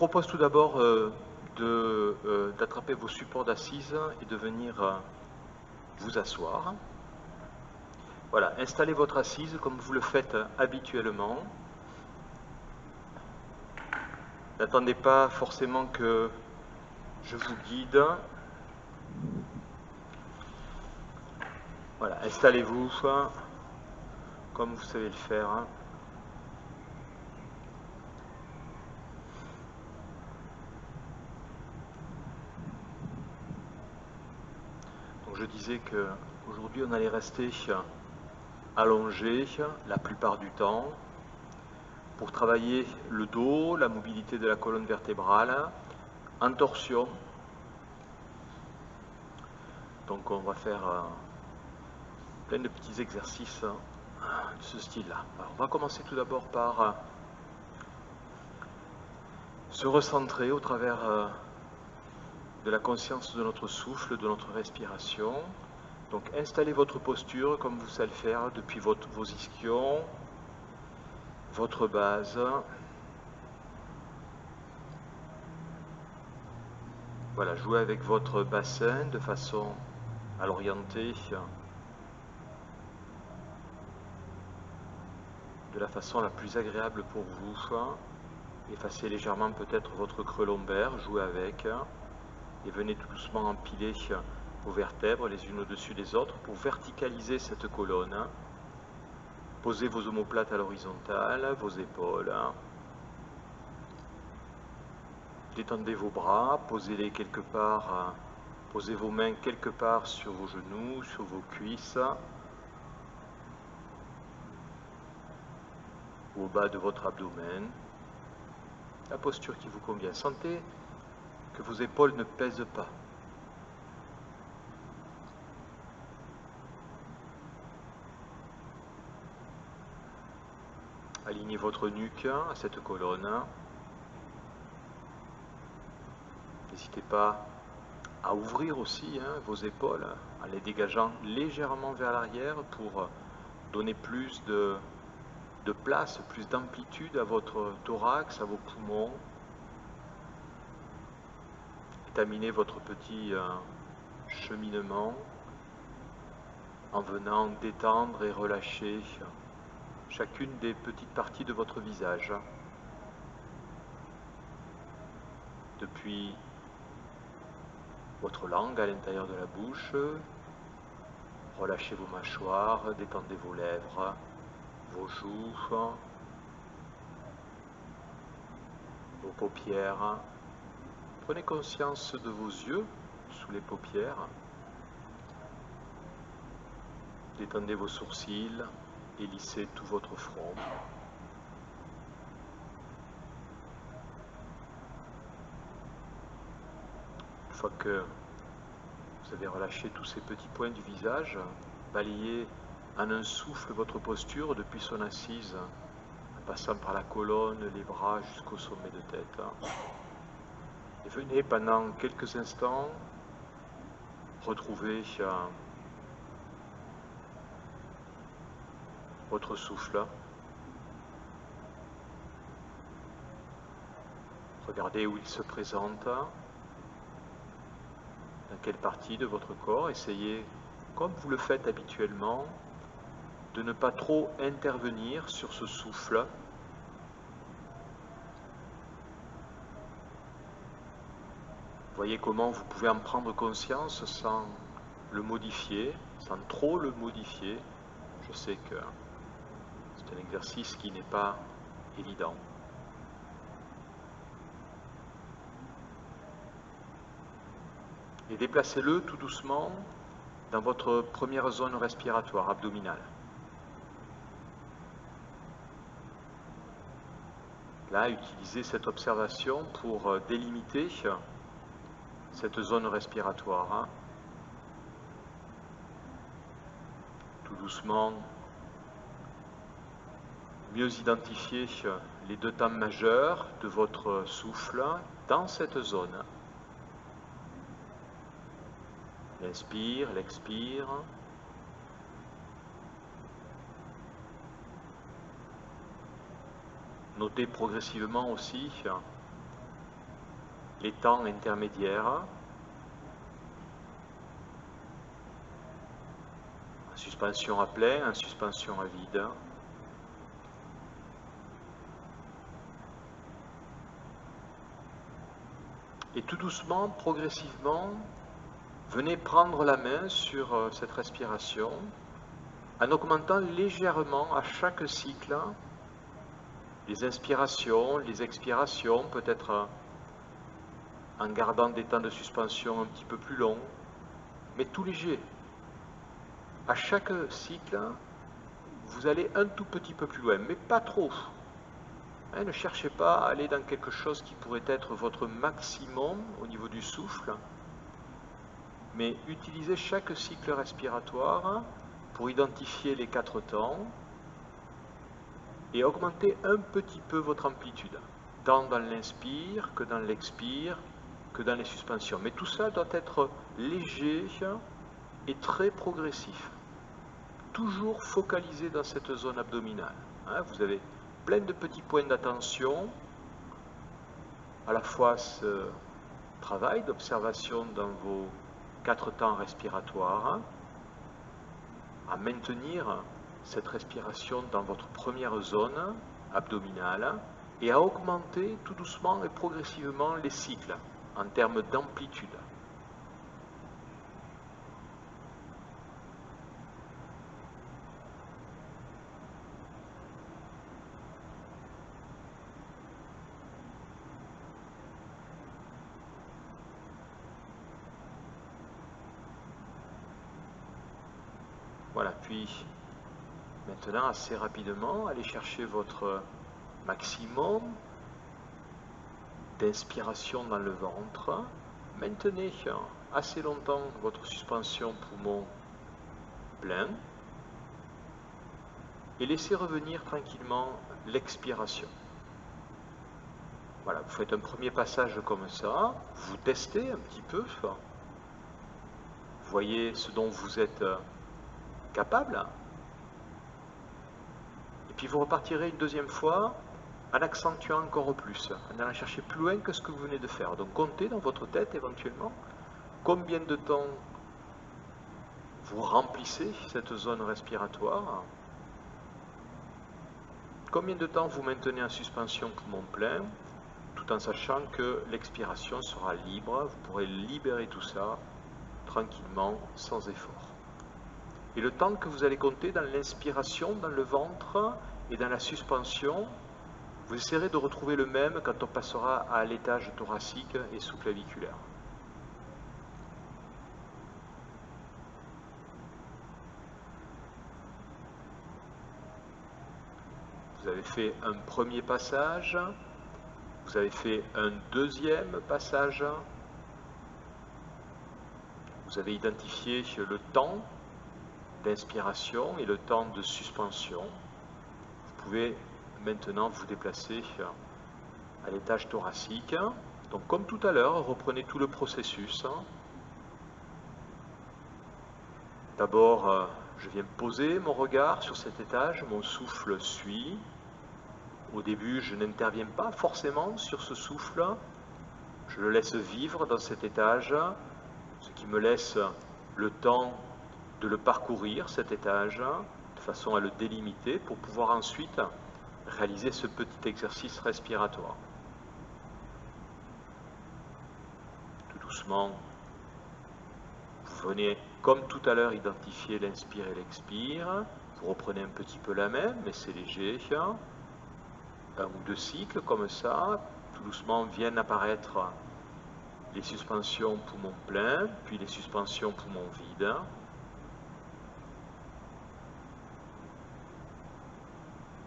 propose tout d'abord d'attraper vos supports d'assises et de venir vous asseoir. Voilà, installez votre assise comme vous le faites habituellement. N'attendez pas forcément que je vous guide. Voilà, installez-vous comme vous savez le faire. Donc je disais qu'aujourd'hui on allait rester allongé la plupart du temps pour travailler le dos, la mobilité de la colonne vertébrale, en torsion. Donc on va faire plein de petits exercices de ce style-là. Alors on va commencer tout d'abord par se recentrer au travers de la conscience de notre souffle, de notre respiration. Donc installez votre posture comme vous savez le faire depuis votre position, votre base. Voilà, jouez avec votre bassin de façon à l'orienter de la façon la plus agréable pour vous. Effacez légèrement peut-être votre creux lombaire, jouez avec et venez tout doucement empiler vos vertèbres les unes au-dessus des autres pour verticaliser cette colonne. Posez vos omoplates à l'horizontale, vos épaules. Détendez vos bras, posez-les quelque part, posez vos mains quelque part sur vos genoux, sur vos cuisses, ou au bas de votre abdomen. La posture qui vous convient. Sentez que vos épaules ne pèsent pas. Alignez votre nuque à cette colonne. N'hésitez pas à ouvrir aussi vos épaules en les dégageant légèrement vers l'arrière pour donner plus de place, plus d'amplitude à votre thorax, à vos poumons. Terminez votre petit cheminement en venant détendre et relâcher chacune des petites parties de votre visage. Depuis votre langue à l'intérieur de la bouche, relâchez vos mâchoires, détendez vos lèvres, vos joues, vos paupières. Prenez conscience de vos yeux sous les paupières. Détendez vos sourcils et lissez tout votre front. Une fois que vous avez relâché tous ces petits points du visage, balayez en un souffle votre posture depuis son assise, en passant par la colonne, les bras jusqu'au sommet de tête. Et venez pendant quelques instants retrouver votre souffle. Regardez où il se présente, dans quelle partie de votre corps. Essayez, comme vous le faites habituellement, de ne pas trop intervenir sur ce souffle. Voyez comment vous pouvez en prendre conscience sans le modifier, sans trop le modifier. Je sais que c'est un exercice qui n'est pas évident. Et déplacez-le tout doucement dans votre première zone respiratoire abdominale. Là, utilisez cette observation pour délimiter cette zone respiratoire. Tout doucement, mieux identifier les deux temps majeurs de votre souffle dans cette zone. L'inspire, l'expire. Notez progressivement aussi les temps intermédiaires, en suspension à plein, en suspension à vide. Et tout doucement, progressivement, venez prendre la main sur cette respiration en augmentant légèrement à chaque cycle les inspirations, les expirations, peut-être en gardant des temps de suspension un petit peu plus longs, mais tout léger. À chaque cycle, vous allez un tout petit peu plus loin, mais pas trop. Ne cherchez pas à aller dans quelque chose qui pourrait être votre maximum au niveau du souffle, mais utilisez chaque cycle respiratoire pour identifier les 4 temps et augmenter un petit peu votre amplitude, tant dans l'inspire que dans l'expire, que dans les suspensions. Mais tout ça doit être léger et très progressif. Toujours focalisé dans cette zone abdominale. Vous avez plein de petits points d'attention, à la fois ce travail d'observation dans vos 4 temps respiratoires, à maintenir cette respiration dans votre première zone abdominale et à augmenter tout doucement et progressivement les cycles en termes d'amplitude. Voilà, puis maintenant assez rapidement, allez chercher votre maximum d'inspiration dans le ventre. Maintenez assez longtemps votre suspension poumon plein et laissez revenir tranquillement l'expiration. Voilà, vous faites un premier passage comme ça, vous testez un petit peu, vous voyez ce dont vous êtes capable, et puis vous repartirez une deuxième fois en accentuant encore plus, en allant chercher plus loin que ce que vous venez de faire. Donc comptez dans votre tête éventuellement combien de temps vous remplissez cette zone respiratoire, combien de temps vous maintenez en suspension poumon plein, tout en sachant que l'expiration sera libre, vous pourrez libérer tout ça tranquillement, sans effort. Et le temps que vous allez compter dans l'inspiration, dans le ventre et dans la suspension, vous essaierez de retrouver le même quand on passera à l'étage thoracique et sous-claviculaire. Vous avez fait un premier passage, vous avez fait un deuxième passage, vous avez identifié le temps d'inspiration et le temps de suspension. Vous pouvez maintenant vous déplacer à l'étage thoracique. Donc comme tout à l'heure, reprenez tout le processus. D'abord, je viens poser mon regard sur cet étage, mon souffle suit. Au début, je n'interviens pas forcément sur ce souffle. Je le laisse vivre dans cet étage, ce qui me laisse le temps de le parcourir, cet étage, de façon à le délimiter pour pouvoir ensuite réaliser ce petit exercice respiratoire. Tout doucement, vous venez, comme tout à l'heure, identifier l'inspire et l'expire. Vous reprenez un petit peu la main, mais c'est léger. Un ou deux cycles comme ça. Tout doucement viennent apparaître les suspensions poumon plein, puis les suspensions poumon vide.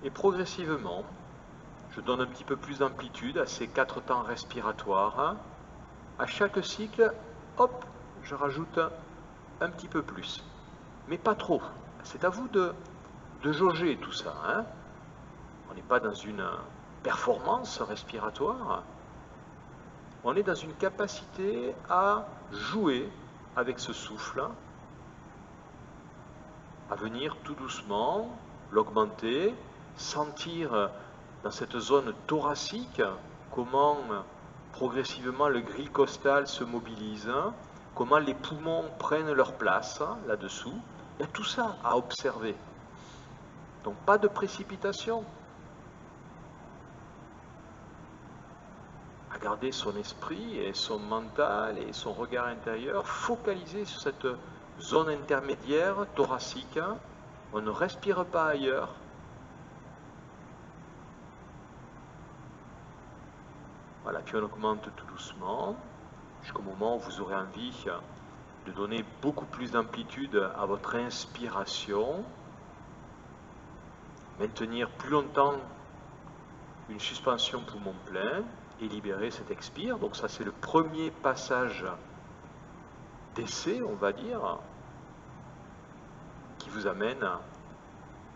Et progressivement, je donne un petit peu plus d'amplitude à ces 4 temps respiratoires. À chaque cycle, hop, je rajoute un petit peu plus. Mais pas trop. C'est à vous de jauger tout ça. On n'est pas dans une performance respiratoire. On est dans une capacité à jouer avec ce souffle, à venir tout doucement l'augmenter, sentir dans cette zone thoracique comment progressivement le grille costal se mobilise, comment les poumons prennent leur place là-dessous. Il y a tout ça à observer. Donc pas de précipitation. À garder son esprit et son mental et son regard intérieur focalisé sur cette zone intermédiaire thoracique. On ne respire pas ailleurs. Voilà, puis on augmente tout doucement jusqu'au moment où vous aurez envie de donner beaucoup plus d'amplitude à votre inspiration. Maintenir plus longtemps une suspension poumon plein et libérer cet expire. Donc ça c'est le premier passage d'essai, on va dire, qui vous amène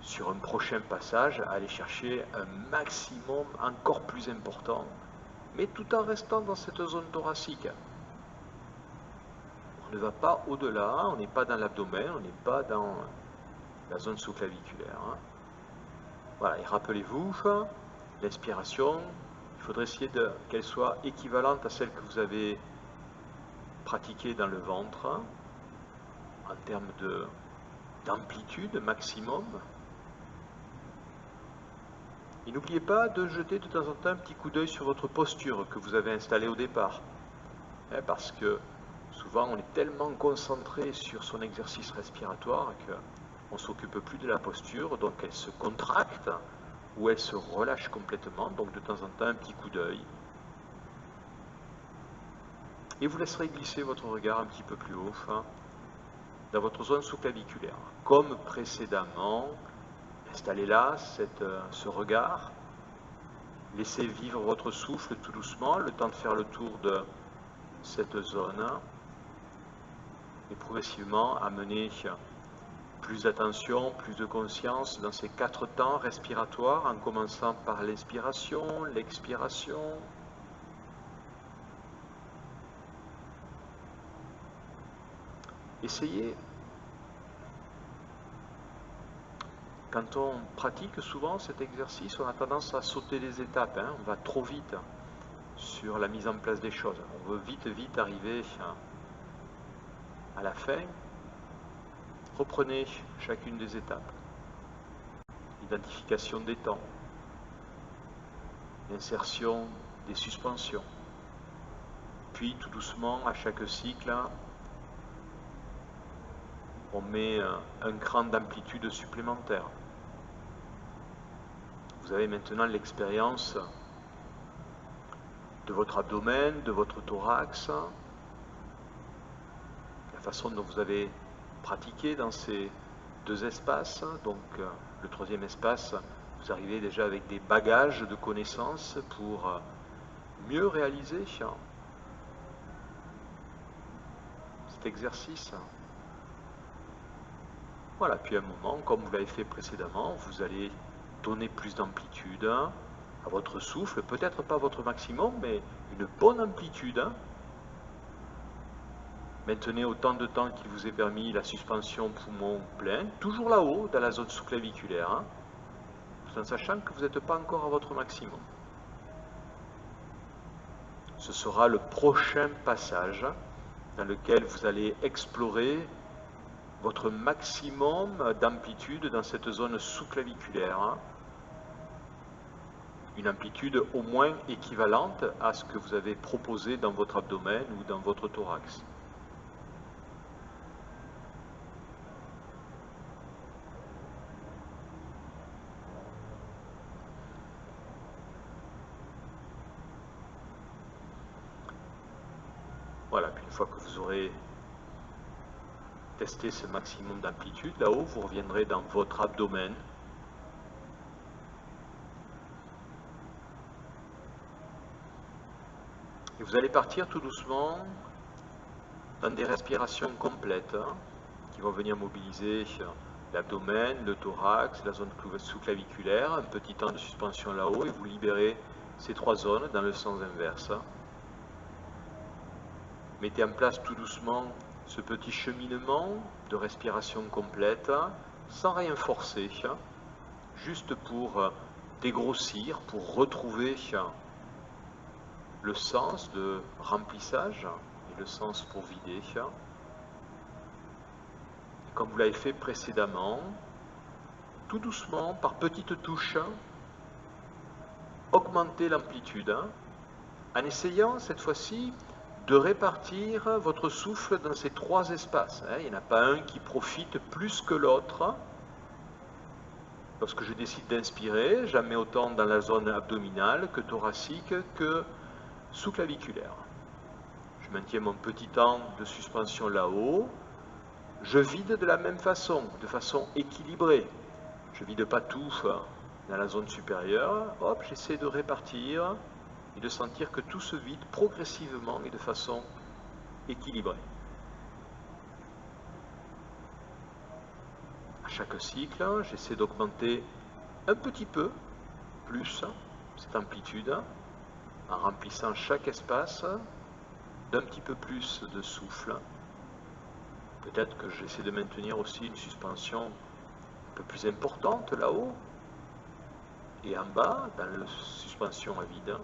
sur un prochain passage à aller chercher un maximum encore plus important, mais tout en restant dans cette zone thoracique. On ne va pas au-delà, on n'est pas dans l'abdomen, on n'est pas dans la zone sous-claviculaire. Voilà, et rappelez-vous, l'inspiration, il faudrait essayer qu'elle soit équivalente à celle que vous avez pratiquée dans le ventre, en termes d'amplitude maximum. Et n'oubliez pas de jeter de temps en temps un petit coup d'œil sur votre posture que vous avez installée au départ. Parce que souvent on est tellement concentré sur son exercice respiratoire qu'on ne s'occupe plus de la posture, donc elle se contracte ou elle se relâche complètement, donc de temps en temps un petit coup d'œil. Et vous laisserez glisser votre regard un petit peu plus haut dans votre zone sous-claviculaire. Comme précédemment, installez là ce regard, laissez vivre votre souffle tout doucement, le temps de faire le tour de cette zone, et progressivement amener plus d'attention, plus de conscience dans ces 4 temps respiratoires, en commençant par l'inspiration, l'expiration. Essayez. Quand on pratique souvent cet exercice, on a tendance à sauter des étapes. On va trop vite sur la mise en place des choses. On veut vite arriver à la fin. Reprenez chacune des étapes. Identification des temps. Insertion des suspensions. Puis tout doucement, à chaque cycle, on met un cran d'amplitude supplémentaire. Vous avez maintenant l'expérience de votre abdomen, de votre thorax, la façon dont vous avez pratiqué dans ces 2 espaces. Donc le 3e espace, vous arrivez déjà avec des bagages de connaissances pour mieux réaliser cet exercice. Voilà, puis à un moment, comme vous l'avez fait précédemment, vous allez donner plus d'amplitude à votre souffle, peut-être pas votre maximum, mais une bonne amplitude. Maintenez autant de temps qu'il vous est permis la suspension poumon plein, toujours là-haut, dans la zone sous-claviculaire, tout en sachant que vous n'êtes pas encore à votre maximum. Ce sera le prochain passage dans lequel vous allez explorer votre maximum d'amplitude dans cette zone sous-claviculaire. Une amplitude au moins équivalente à ce que vous avez proposé dans votre abdomen ou dans votre thorax. Voilà, puis une fois que vous aurez testé ce maximum d'amplitude, là-haut, vous reviendrez dans votre abdomen. Et vous allez partir tout doucement dans des respirations complètes qui vont venir mobiliser l'abdomen, le thorax, la zone sous-claviculaire, un petit temps de suspension là-haut et vous libérez ces 3 zones dans le sens inverse. Mettez en place tout doucement ce petit cheminement de respiration complète sans rien forcer, juste pour dégrossir, pour retrouver le sens de remplissage et le sens pour vider. Et comme vous l'avez fait précédemment, tout doucement, par petites touches, augmentez l'amplitude en essayant cette fois-ci de répartir votre souffle dans ces trois espaces. Il n'y en a pas un qui profite plus que l'autre. Lorsque je décide d'inspirer, j'en mets autant dans la zone abdominale que thoracique que sous-claviculaire. Je maintiens mon petit temps de suspension là-haut. Je vide de la même façon, de façon équilibrée. Je ne vide pas tout dans la zone supérieure. Hop, j'essaie de répartir et de sentir que tout se vide progressivement et de façon équilibrée. À chaque cycle, j'essaie d'augmenter un petit peu plus cette amplitude en remplissant chaque espace d'un petit peu plus de souffle. Peut-être que j'essaie de maintenir aussi une suspension un peu plus importante là-haut et en bas, dans la suspension à vide.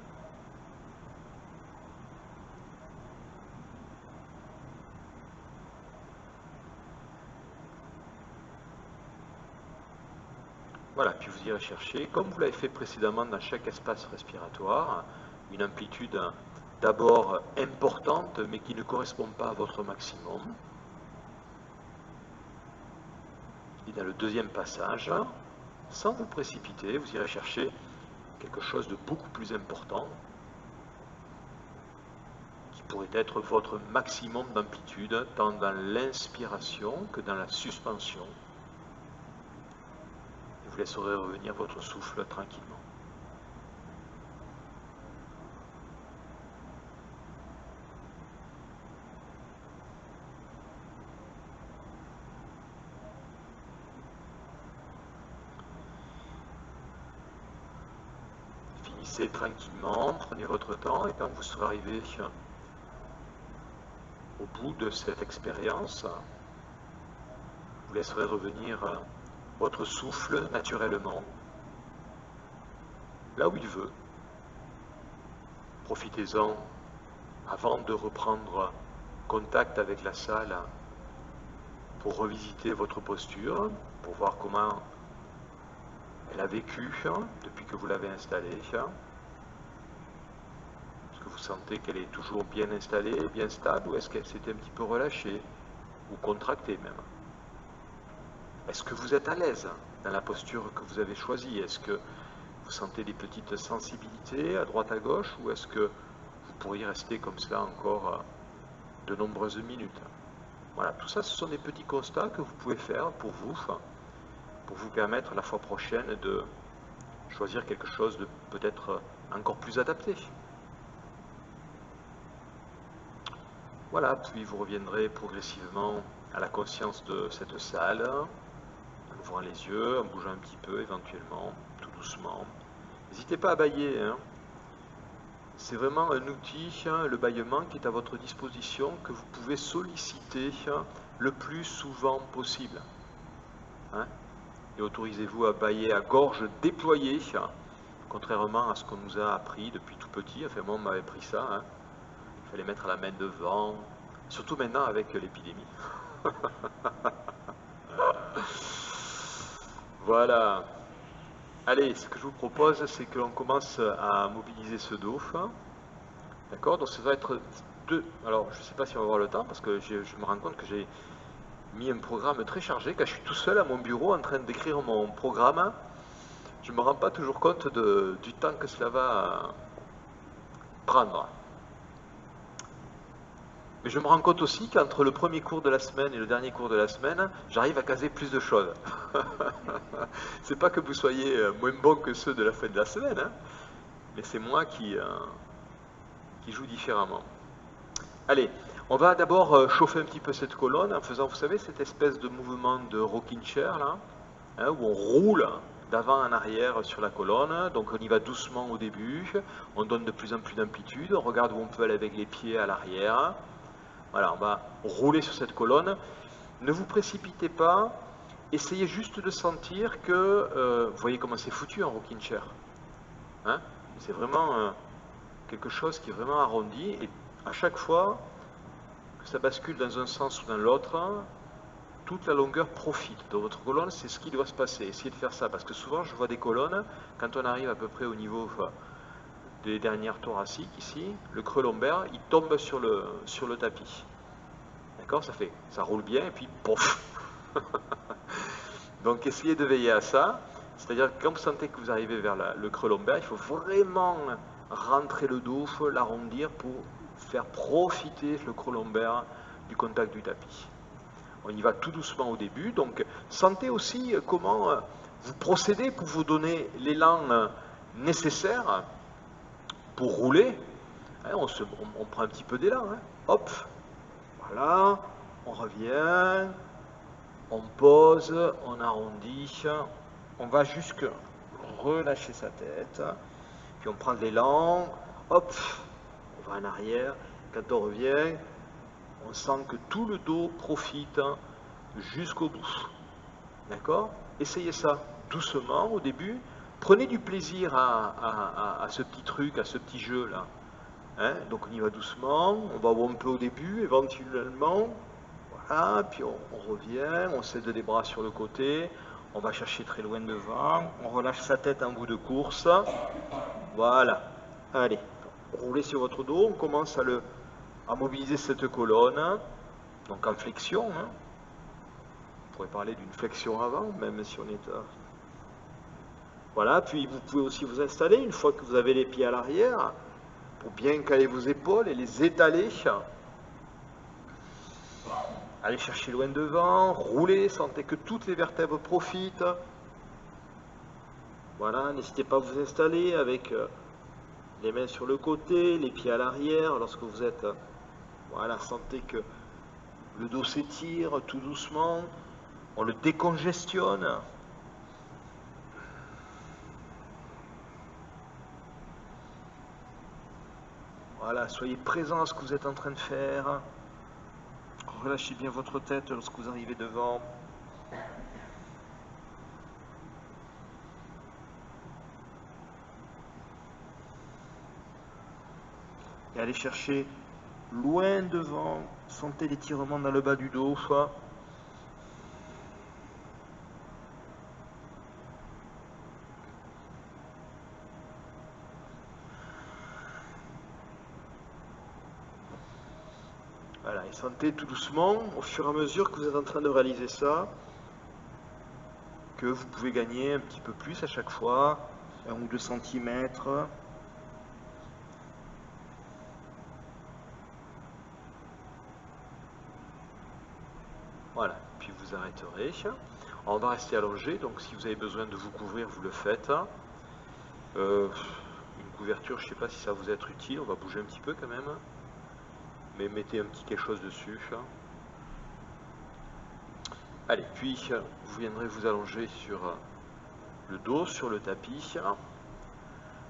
Voilà, puis vous irez chercher, comme vous l'avez fait précédemment dans chaque espace respiratoire, une amplitude d'abord importante, mais qui ne correspond pas à votre maximum. Et dans le deuxième passage, sans vous précipiter, vous irez chercher quelque chose de beaucoup plus important, qui pourrait être votre maximum d'amplitude, tant dans l'inspiration que dans la suspension. Vous laisserez revenir votre souffle tranquillement. Finissez tranquillement, prenez votre temps et quand vous serez arrivé au bout de cette expérience, vous laisserez revenir votre souffle naturellement, là où il veut. Profitez-en avant de reprendre contact avec la salle pour revisiter votre posture, pour voir comment elle a vécu depuis que vous l'avez installée. Est-ce que vous sentez qu'elle est toujours bien installée, bien stable, ou est-ce qu'elle s'était un petit peu relâchée, ou contractée même? Est-ce que vous êtes à l'aise dans la posture que vous avez choisie? Est-ce que vous sentez des petites sensibilités à droite à gauche, ou est-ce que vous pourriez rester comme cela encore de nombreuses minutes? Voilà, tout ça, ce sont des petits constats que vous pouvez faire pour vous permettre la fois prochaine de choisir quelque chose de peut-être encore plus adapté. Voilà, puis vous reviendrez progressivement à la conscience de cette salle, en ouvrant les yeux, en bougeant un petit peu éventuellement, tout doucement. N'hésitez pas à bâiller, C'est vraiment un outil, le bâillement, qui est à votre disposition, que vous pouvez solliciter le plus souvent possible. Et autorisez-vous à bâiller à gorge déployée, contrairement à ce qu'on nous a appris depuis tout petit. Enfin, moi, on m'avait pris ça. Il fallait mettre la main devant, surtout maintenant avec l'épidémie. Voilà. Allez, ce que je vous propose, c'est que l'on commence à mobiliser ce dos. D'accord? Donc ça va être deux. Alors, je ne sais pas si on va avoir le temps, parce que je me rends compte que j'ai mis un programme très chargé. Quand je suis tout seul à mon bureau en train d'écrire mon programme, je ne me rends pas toujours compte du temps que cela va prendre. Mais je me rends compte aussi qu'entre le premier cours de la semaine et le dernier cours de la semaine, j'arrive à caser plus de choses. C'est pas que vous soyez moins bon que ceux de la fin de la semaine, mais c'est moi qui joue différemment. Allez, on va d'abord chauffer un petit peu cette colonne en faisant, vous savez, cette espèce de mouvement de rocking chair, là, où on roule d'avant en arrière sur la colonne. Donc on y va doucement au début, on donne de plus en plus d'amplitude, on regarde où on peut aller avec les pieds à l'arrière. Voilà, on va rouler sur cette colonne. Ne vous précipitez pas, essayez juste de sentir que, vous voyez comment c'est foutu en rocking chair. C'est vraiment quelque chose qui est vraiment arrondi, et à chaque fois que ça bascule dans un sens ou dans l'autre, toute la longueur profite de votre colonne. C'est ce qui doit se passer. Essayez de faire ça, parce que souvent je vois des colonnes, quand on arrive à peu près au niveau des dernières thoraciques ici, le creux lombaire il tombe sur le tapis. D'accord, ça roule bien et puis pouf. Donc essayez de veiller à ça. C'est-à-dire que quand vous sentez que vous arrivez vers le creux lombaire, il faut vraiment rentrer le dos, l'arrondir pour faire profiter le creux lombaire du contact du tapis. On y va tout doucement au début, donc sentez aussi comment vous procédez pour vous donner l'élan nécessaire pour rouler. On prend un petit peu d'élan, hop, voilà, on revient, on pose, on arrondit, on va jusque relâcher sa tête, puis on prend de l'élan, hop, on va en arrière, quand on revient, on sent que tout le dos profite jusqu'au bout. D'accord? Essayez ça doucement au début. Prenez du plaisir à ce petit truc, à ce petit jeu là. Hein? Donc on y va doucement, on va un peu au début, éventuellement. Voilà, puis on revient, on cède les bras sur le côté, on va chercher très loin devant, on relâche sa tête en bout de course. Voilà. Allez, roulez sur votre dos, on commence à mobiliser cette colonne, donc en flexion. On pourrait parler d'une flexion avant, même si on est à... Voilà, puis vous pouvez aussi vous installer une fois que vous avez les pieds à l'arrière, pour bien caler vos épaules et les étaler. Allez chercher loin devant, roulez, sentez que toutes les vertèbres profitent. Voilà, n'hésitez pas à vous installer avec les mains sur le côté, les pieds à l'arrière, lorsque vous êtes... Voilà, sentez que le dos s'étire tout doucement, on le décongestionne. Voilà, soyez présents à ce que vous êtes en train de faire. Relâchez bien votre tête lorsque vous arrivez devant. Et allez chercher loin devant. Sentez l'étirement dans le bas du dos. Voilà, et sentez tout doucement, au fur et à mesure que vous êtes en train de réaliser ça, que vous pouvez gagner un petit peu plus à chaque fois, 1 ou 2 centimètres. Voilà, puis vous arrêterez. On va rester allongé, donc si vous avez besoin de vous couvrir, vous le faites. Une couverture, je ne sais pas si ça va vous être utile, on va bouger un petit peu quand même. Mais mettez un petit quelque chose dessus. Allez, puis vous viendrez vous allonger sur le dos, sur le tapis.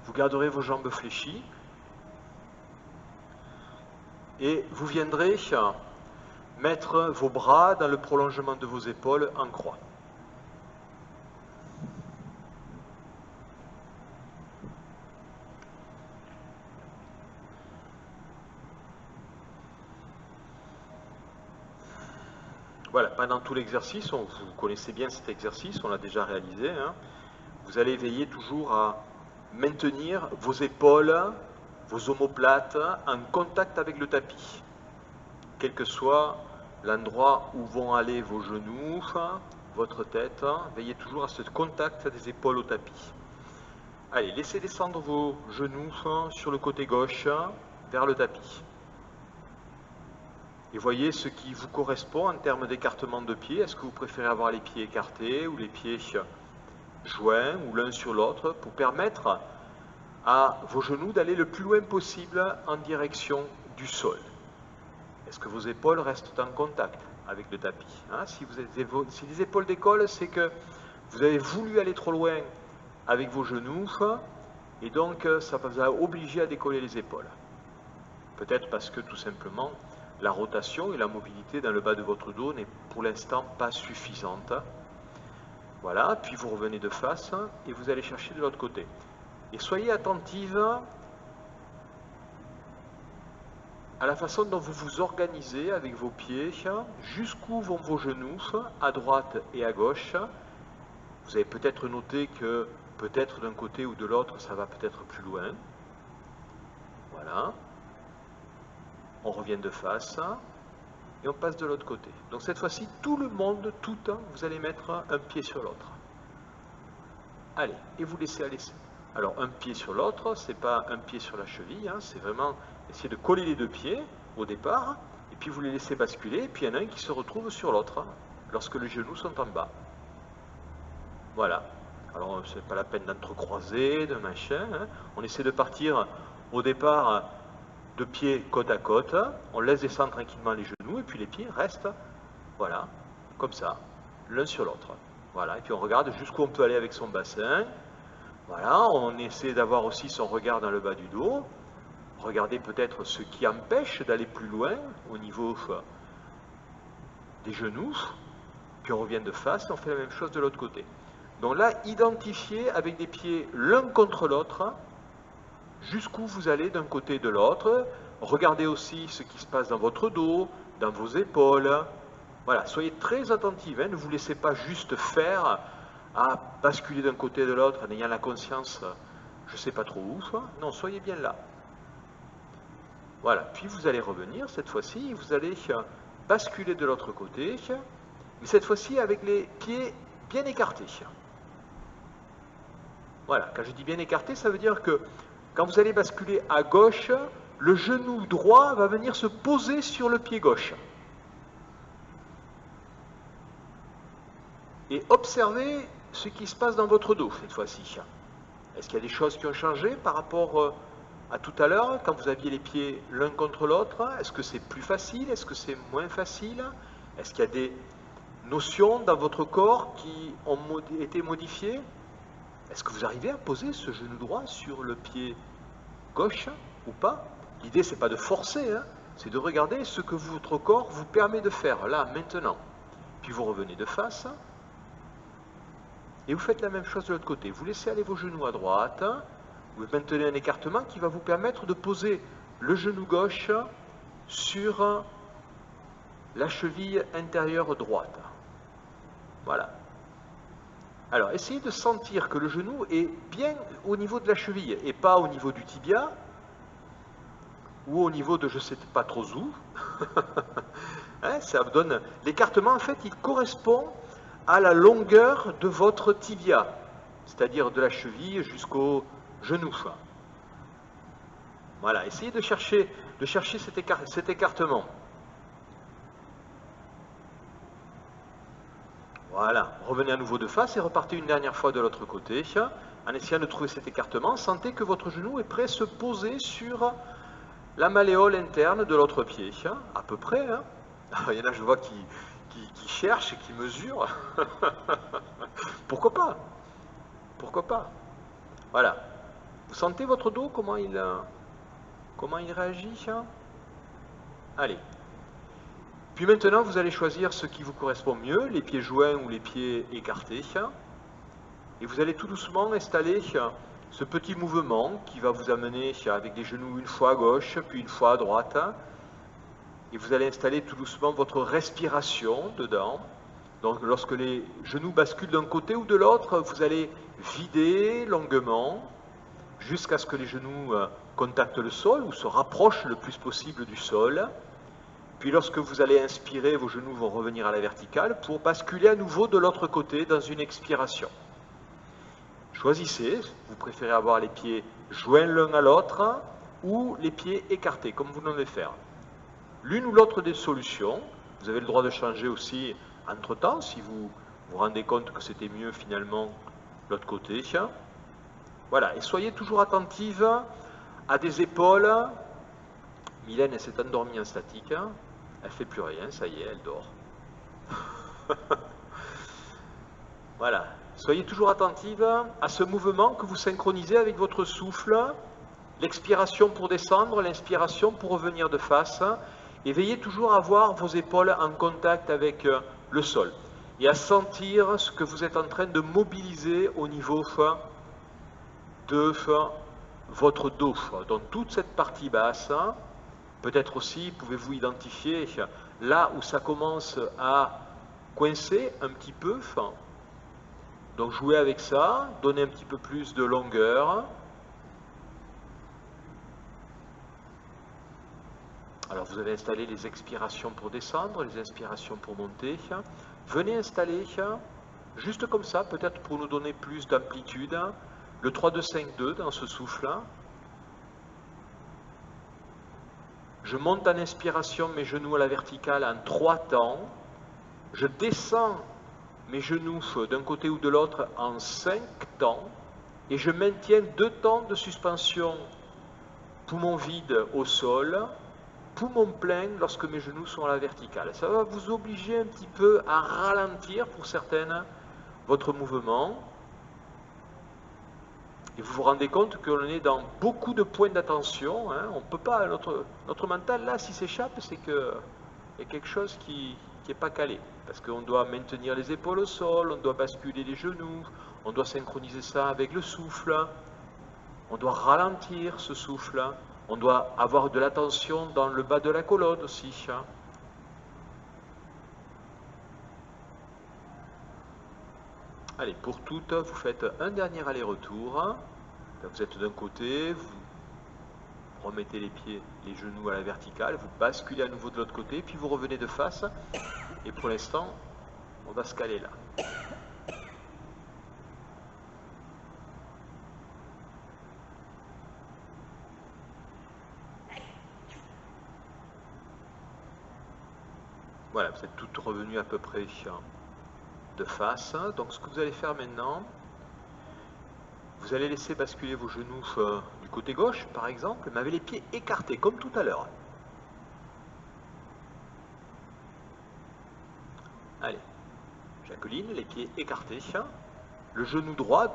Vous garderez vos jambes fléchies. Et vous viendrez mettre vos bras dans le prolongement de vos épaules en croix. Voilà, pendant tout l'exercice, vous connaissez bien cet exercice, on l'a déjà réalisé. Vous allez veiller toujours à maintenir vos épaules, vos omoplates en contact avec le tapis. Quel que soit l'endroit où vont aller vos genoux, votre tête, veillez toujours à ce contact des épaules au tapis. Allez, laissez descendre vos genoux sur le côté gauche vers le tapis. Et voyez ce qui vous correspond en termes d'écartement de pieds. Est-ce que vous préférez avoir les pieds écartés ou les pieds joints ou l'un sur l'autre pour permettre à vos genoux d'aller le plus loin possible en direction du sol? Est-ce que vos épaules restent en contact avec le tapis? Si les épaules décollent, c'est que vous avez voulu aller trop loin avec vos genoux et donc ça vous a obligé à décoller les épaules. Peut-être parce que tout simplement la rotation et la mobilité dans le bas de votre dos n'est pour l'instant pas suffisante. Voilà, puis vous revenez de face et vous allez chercher de l'autre côté. Et soyez attentive à la façon dont vous vous organisez avec vos pieds, jusqu'où vont vos genoux, à droite et à gauche. Vous avez peut-être noté que peut-être d'un côté ou de l'autre, ça va peut-être plus loin. Voilà. On revient de face et on passe de l'autre côté. Donc cette fois-ci, tout le monde, vous allez mettre un pied sur l'autre. Allez, et vous laissez aller. Alors un pied sur l'autre, c'est pas un pied sur la cheville, c'est vraiment essayer de coller les deux pieds au départ, et puis vous les laissez basculer, et puis il y en a un qui se retrouve sur l'autre, lorsque les genoux sont en bas. Voilà. Alors c'est pas la peine d'entrecroiser, de machin. On essaie de partir au départ de pieds côte à côte, on laisse descendre tranquillement les genoux, et puis les pieds restent, voilà, comme ça, l'un sur l'autre. Voilà, et puis on regarde jusqu'où on peut aller avec son bassin. Voilà, on essaie d'avoir aussi son regard dans le bas du dos. Regardez peut-être ce qui empêche d'aller plus loin au niveau des genoux. Puis on revient de face et on fait la même chose de l'autre côté. Donc là, identifiez avec des pieds l'un contre l'autre jusqu'où vous allez d'un côté et de l'autre. Regardez aussi ce qui se passe dans votre dos, dans vos épaules. Voilà, soyez très attentifs, ne vous laissez pas juste faire à basculer d'un côté et de l'autre en ayant la conscience, je ne sais pas trop où. Non, soyez bien là. Voilà, puis vous allez revenir cette fois-ci, vous allez basculer de l'autre côté, mais cette fois-ci avec les pieds bien écartés. Voilà, quand je dis bien écartés, ça veut dire que quand vous allez basculer à gauche, le genou droit va venir se poser sur le pied gauche. Et observez ce qui se passe dans votre dos cette fois-ci. Est-ce qu'il y a des choses qui ont changé par rapport à tout à l'heure, quand vous aviez les pieds l'un contre l'autre? Est-ce que c'est plus facile? Est-ce que c'est moins facile? Est-ce qu'il y a des notions dans votre corps qui ont été modifiées? Est-ce que vous arrivez à poser ce genou droit sur le pied gauche ou pas? L'idée, c'est pas de forcer, c'est de regarder ce que votre corps vous permet de faire, là, maintenant. Puis vous revenez de face, et vous faites la même chose de l'autre côté. Vous laissez aller vos genoux à droite, vous maintenez un écartement qui va vous permettre de poser le genou gauche sur la cheville intérieure droite. Voilà. Alors, essayez de sentir que le genou est bien au niveau de la cheville et pas au niveau du tibia ou au niveau de je ne sais pas trop où. Ça vous donne... L'écartement, en fait, il correspond à la longueur de votre tibia, c'est-à-dire de la cheville jusqu'au genou. Voilà, essayez de chercher cet écartement. Voilà, revenez à nouveau de face et repartez une dernière fois de l'autre côté, en essayant de trouver cet écartement. Sentez que votre genou est prêt à se poser sur la malléole interne de l'autre pied, à peu près. Il y en a, je vois, qui cherchent et qui mesurent. Pourquoi pas? Pourquoi pas? Voilà. Vous sentez votre dos, comment il réagit? Allez. Puis maintenant, vous allez choisir ce qui vous correspond mieux, les pieds joints ou les pieds écartés. Et vous allez tout doucement installer ce petit mouvement qui va vous amener avec les genoux une fois à gauche, puis une fois à droite. Et vous allez installer tout doucement votre respiration dedans. Donc lorsque les genoux basculent d'un côté ou de l'autre, vous allez vider longuement jusqu'à ce que les genoux contactent le sol ou se rapprochent le plus possible du sol. Puis lorsque vous allez inspirer, vos genoux vont revenir à la verticale pour basculer à nouveau de l'autre côté dans une expiration. Choisissez, vous préférez avoir les pieds joints l'un à l'autre ou les pieds écartés, comme vous devez faire. L'une ou l'autre des solutions, vous avez le droit de changer aussi entre-temps, si vous vous rendez compte que c'était mieux finalement l'autre côté. Voilà, et soyez toujours attentive à des épaules. Mylène, elle s'est endormie en statique, elle ne fait plus rien, ça y est, elle dort. Voilà, soyez toujours attentive à ce mouvement que vous synchronisez avec votre souffle, l'expiration pour descendre, l'inspiration pour revenir de face, et veillez toujours à voir vos épaules en contact avec le sol, et à sentir ce que vous êtes en train de mobiliser au niveau de votre dos, donc toute cette partie basse, Peut-être aussi, pouvez-vous identifier là où ça commence à coincer un petit peu. Donc jouez avec ça, donnez un petit peu plus de longueur. Alors vous avez installé les expirations pour descendre, les inspirations pour monter. Venez installer, juste comme ça, peut-être pour nous donner plus d'amplitude, le 3-2-5-2 dans ce souffle. Je monte en inspiration mes genoux à la verticale en 3 temps. Je descends mes genoux d'un côté ou de l'autre en 5 temps. Et je maintiens 2 temps de suspension, poumon vide au sol, poumon plein lorsque mes genoux sont à la verticale. Ça va vous obliger un petit peu à ralentir pour certaines votre mouvement. Et vous vous rendez compte qu'on est dans beaucoup de points d'attention. On ne peut pas, notre mental là, s'il s'échappe, c'est qu'il y a quelque chose qui n'est pas calé. Parce qu'on doit maintenir les épaules au sol, on doit basculer les genoux, on doit synchroniser ça avec le souffle, on doit ralentir ce souffle, on doit avoir de l'attention dans le bas de la colonne aussi. Allez, pour toutes, vous faites un dernier aller-retour. Vous êtes d'un côté, vous remettez les pieds, les genoux à la verticale, vous basculez à nouveau de l'autre côté, puis vous revenez de face. Et pour l'instant, on va se caler là. Voilà, vous êtes toutes revenues à peu près de face. Donc ce que vous allez faire maintenant, vous allez laisser basculer vos genoux du côté gauche, par exemple, mais avec les pieds écartés, comme tout à l'heure. Allez, Jacqueline, les pieds écartés. Le genou droit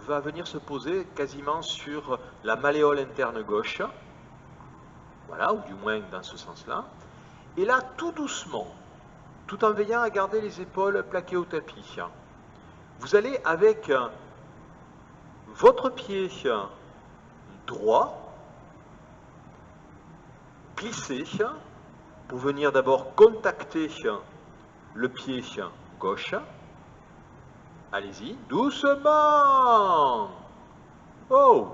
va venir se poser quasiment sur la malléole interne gauche. Voilà, ou du moins dans ce sens-là. Et là, tout doucement, tout en veillant à garder les épaules plaquées au tapis, vous allez avec votre pied droit glisser pour venir d'abord contacter le pied gauche. Allez-y, doucement. Oh!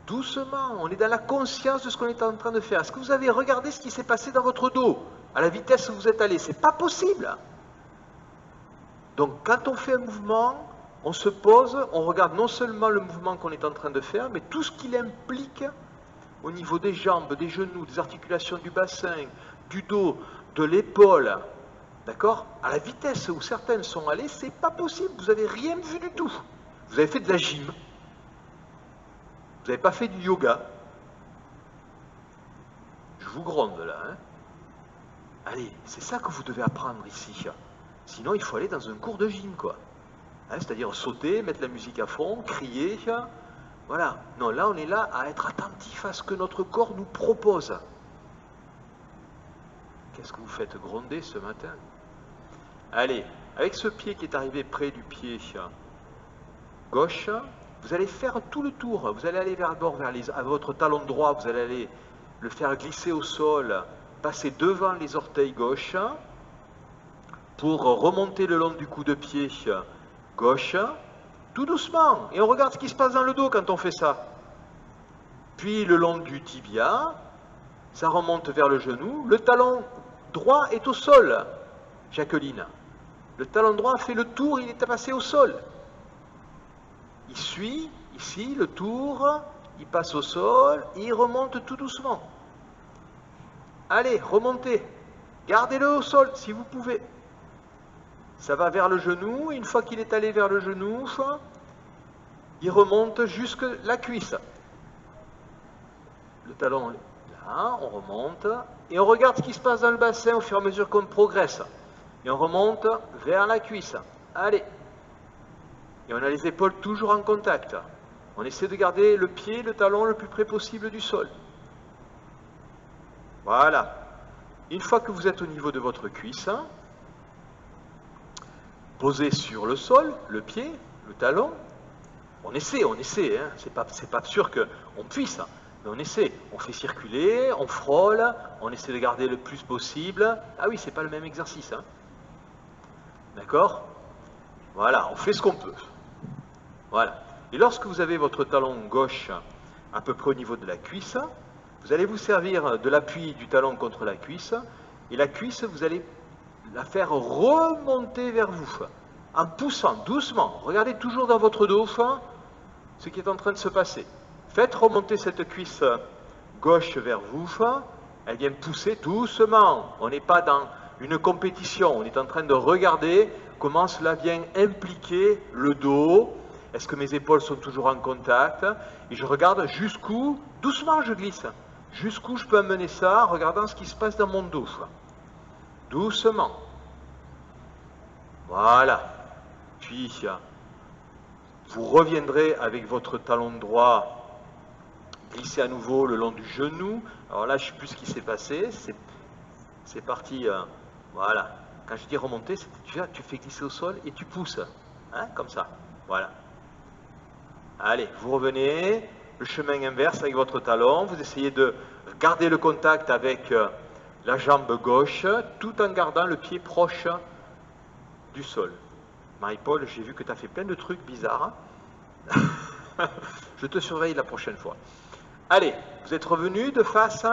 Doucement, on est dans la conscience de ce qu'on est en train de faire. Est-ce que vous avez regardé ce qui s'est passé dans votre dos, à la vitesse où vous êtes allé? C'est pas possible. Donc quand on fait un mouvement, on se pose, on regarde non seulement le mouvement qu'on est en train de faire, mais tout ce qu'il implique au niveau des jambes, des genoux, des articulations du bassin, du dos, de l'épaule. D'accord? À la vitesse où certaines sont allées, c'est pas possible. Vous n'avez rien vu du tout. Vous avez fait de la gym. Vous n'avez pas fait du yoga. Je vous gronde là. Allez, c'est ça que vous devez apprendre ici. Sinon, il faut aller dans un cours de gym, quoi. C'est-à-dire sauter, mettre la musique à fond, crier. Voilà. Non, là, on est là à être attentif à ce que notre corps nous propose. Qu'est-ce que vous faites gronder ce matin? Allez, avec ce pied qui est arrivé près du pied gauche, vous allez faire tout le tour. Vous allez aller à votre talon droit, vous allez aller le faire glisser au sol, passer devant les orteils gauche, pour remonter le long du cou de pied gauche, tout doucement. Et on regarde ce qui se passe dans le dos quand on fait ça. Puis le long du tibia, ça remonte vers le genou. Le talon droit est au sol, Jacqueline. Le talon droit fait le tour, il est passé au sol. Il suit, ici, le tour, il passe au sol, et il remonte tout doucement. Allez, remontez. Gardez-le au sol, si vous pouvez. Ça va vers le genou, et une fois qu'il est allé vers le genou, il remonte jusque la cuisse. Le talon, là, on remonte, et on regarde ce qui se passe dans le bassin au fur et à mesure qu'on progresse. Et on remonte vers la cuisse. Allez. Et on a les épaules toujours en contact. On essaie de garder le pied, le talon le plus près possible du sol. Voilà. Une fois que vous êtes au niveau de votre cuisse, posez sur le sol, le pied, le talon. On essaie, c'est pas sûr qu'on puisse. Mais on essaie, on fait circuler, on frôle, on essaie de garder le plus possible. Ah oui, c'est pas le même exercice, hein. D'accord? Voilà, on fait ce qu'on peut. Voilà. Et lorsque vous avez votre talon gauche à peu près au niveau de la cuisse, vous allez vous servir de l'appui du talon contre la cuisse, et la cuisse, vous allez la faire remonter vers vous, en poussant doucement. Regardez toujours dans votre dos ce qui est en train de se passer. Faites remonter cette cuisse gauche vers vous, elle vient pousser doucement. On n'est pas dans une compétition, on est en train de regarder comment cela vient impliquer le dos. Est-ce que mes épaules sont toujours en contact? Et je regarde jusqu'où, doucement je glisse, jusqu'où je peux amener ça en regardant ce qui se passe dans mon dos. Doucement. Voilà. Puis, vous reviendrez avec votre talon droit, glisser à nouveau le long du genou. Alors là, je ne sais plus ce qui s'est passé. C'est parti. Voilà. Quand je dis remonter, tu fais glisser au sol et tu pousses. Hein, comme ça. Voilà. Allez, vous revenez. Le chemin inverse avec votre talon. Vous essayez de garder le contact avec la jambe gauche, tout en gardant le pied proche du sol. Marie-Paul, j'ai vu que tu as fait plein de trucs bizarres. Je te surveille la prochaine fois. Allez, vous êtes revenus de face.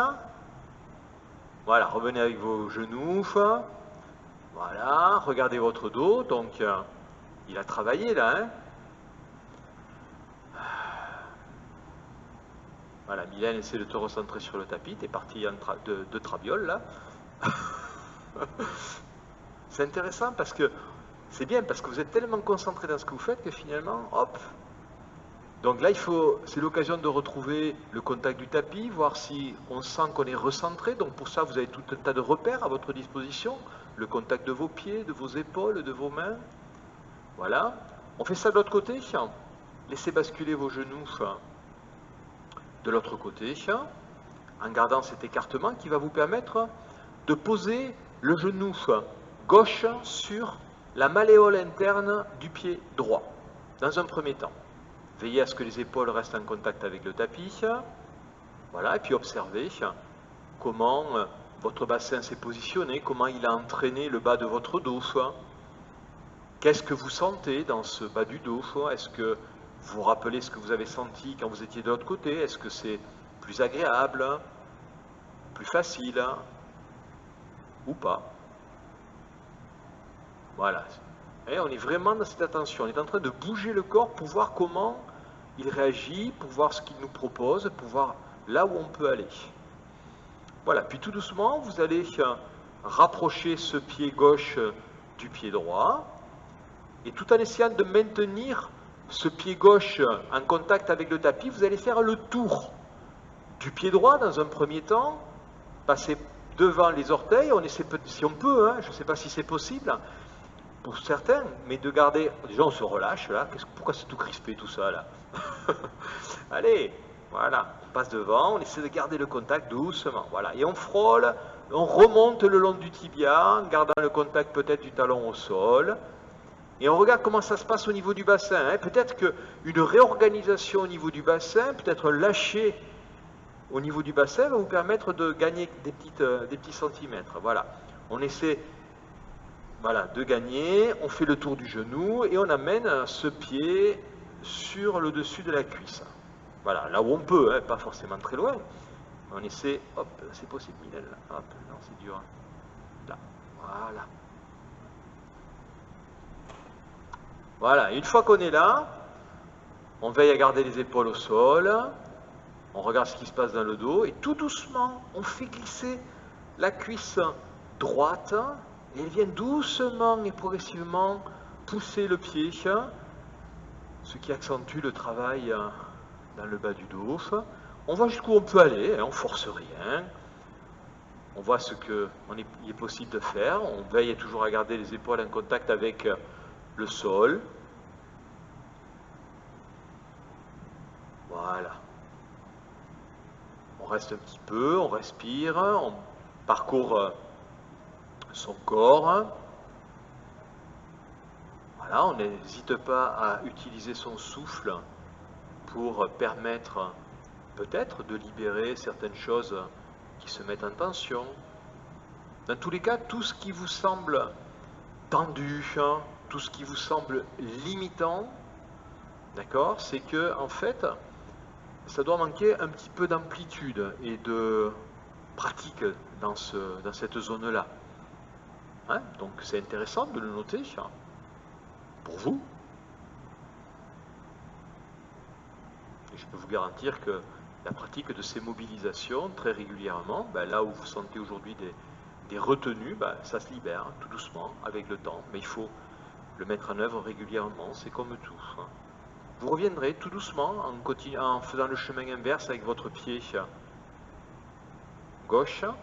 Voilà, revenez avec vos genoux. Voilà, regardez votre dos. Donc, il a travaillé là. Hein. Voilà, Mylène essaie de te recentrer sur le tapis. Tu es parti de traviole là. C'est intéressant parce que c'est bien, parce que vous êtes tellement concentré dans ce que vous faites que finalement, hop. Donc là, c'est l'occasion de retrouver le contact du tapis, voir si on sent qu'on est recentré. Donc pour ça, vous avez tout un tas de repères à votre disposition. Le contact de vos pieds, de vos épaules, de vos mains. Voilà. On fait ça de l'autre côté. Laissez basculer vos genoux de l'autre côté, en gardant cet écartement qui va vous permettre de poser le genou gauche sur la malléole interne du pied droit, dans un premier temps. Veillez à ce que les épaules restent en contact avec le tapis. Voilà, et puis observez comment votre bassin s'est positionné, comment il a entraîné le bas de votre dos. Qu'est-ce que vous sentez dans ce bas du dos? Est-ce que vous vous rappelez ce que vous avez senti quand vous étiez de l'autre côté? Est-ce que c'est plus agréable, plus facile ou pas? Voilà. Et on est vraiment dans cette attention. On est en train de bouger le corps pour voir comment il réagit, pour voir ce qu'il nous propose, pour voir là où on peut aller. Voilà. Puis tout doucement, vous allez rapprocher ce pied gauche du pied droit. Et tout en essayant de maintenir ce pied gauche en contact avec le tapis, vous allez faire le tour du pied droit dans un premier temps, passer devant les orteils, on essaie, si on peut, je ne sais pas si c'est possible, pour certains, mais de garder, déjà on se relâche là, pourquoi c'est tout crispé tout ça là? Allez, voilà, on passe devant, on essaie de garder le contact doucement, voilà, et on frôle, on remonte le long du tibia, en gardant le contact peut-être du talon au sol, et on regarde comment ça se passe au niveau du bassin. Peut-être qu'une réorganisation au niveau du bassin, peut-être lâcher au niveau du bassin va vous permettre de gagner des petits centimètres. Voilà. On essaie de gagner, on fait le tour du genou et on amène ce pied sur le dessus de la cuisse. Voilà, là où on peut, pas forcément très loin. On essaie, hop, c'est possible, Mylène, hop, non, c'est dur. Là, voilà. Voilà, une fois qu'on est là, on veille à garder les épaules au sol, on regarde ce qui se passe dans le dos, et tout doucement, on fait glisser la cuisse droite, et elle vient doucement et progressivement pousser le pied, ce qui accentue le travail dans le bas du dos. On voit jusqu'où on peut aller, on ne force rien, on voit ce qu'il est possible de faire, on veille toujours à garder les épaules en contact avec le sol. Voilà. On reste un petit peu, on respire, on parcourt son corps. Voilà, on n'hésite pas à utiliser son souffle pour permettre peut-être de libérer certaines choses qui se mettent en tension. Dans tous les cas, tout ce qui vous semble tendu, hein, tout ce qui vous semble limitant, d'accord, c'est que en fait, ça doit manquer un petit peu d'amplitude et de pratique dans cette zone-là. Hein, donc c'est intéressant de le noter, hein, pour vous. Et je peux vous garantir que la pratique de ces mobilisations, très régulièrement, ben là où vous sentez aujourd'hui des retenues, ben ça se libère, hein, tout doucement, avec le temps, mais il faut le mettre en œuvre régulièrement, c'est comme tout. Hein. Vous reviendrez tout doucement en faisant le chemin inverse avec votre pied gauche. Alors,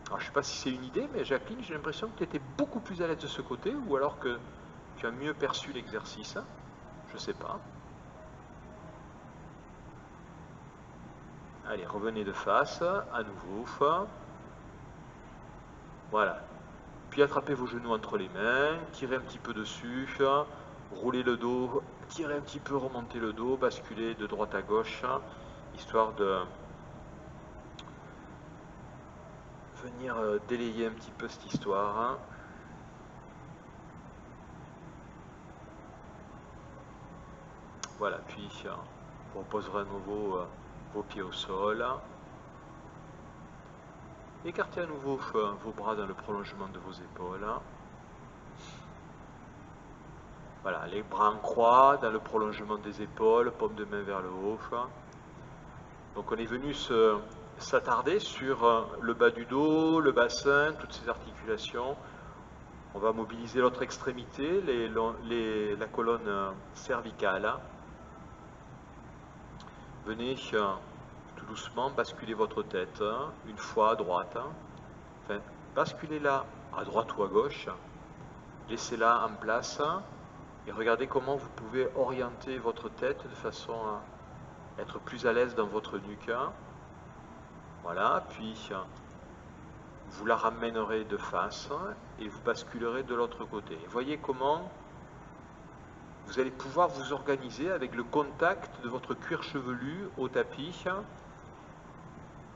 je ne sais pas si c'est une idée, mais Jacqueline, j'ai l'impression que tu étais beaucoup plus à l'aise de ce côté, ou alors que tu as mieux perçu l'exercice. Je ne sais pas. Allez, revenez de face, à nouveau. Voilà. Puis attrapez vos genoux entre les mains, tirez un petit peu dessus, roulez le dos, tirez un petit peu, remontez le dos, basculez de droite à gauche, histoire de venir délayer un petit peu cette histoire. Voilà, puis vous reposerez à nouveau vos pieds au sol. Écartez à nouveau vos bras dans le prolongement de vos épaules. Voilà, les bras en croix dans le prolongement des épaules, paume de main vers le haut. Donc on est venu s'attarder sur le bas du dos, le bassin, toutes ces articulations. On va mobiliser l'autre extrémité, la colonne cervicale. Venez tout doucement basculer votre tête une fois à droite. Enfin, basculez-la à droite ou à gauche. Laissez-la en place et regardez comment vous pouvez orienter votre tête de façon à être plus à l'aise dans votre nuque. Voilà, puis vous la ramènerez de face et vous basculerez de l'autre côté. Voyez comment vous allez pouvoir vous organiser avec le contact de votre cuir chevelu au tapis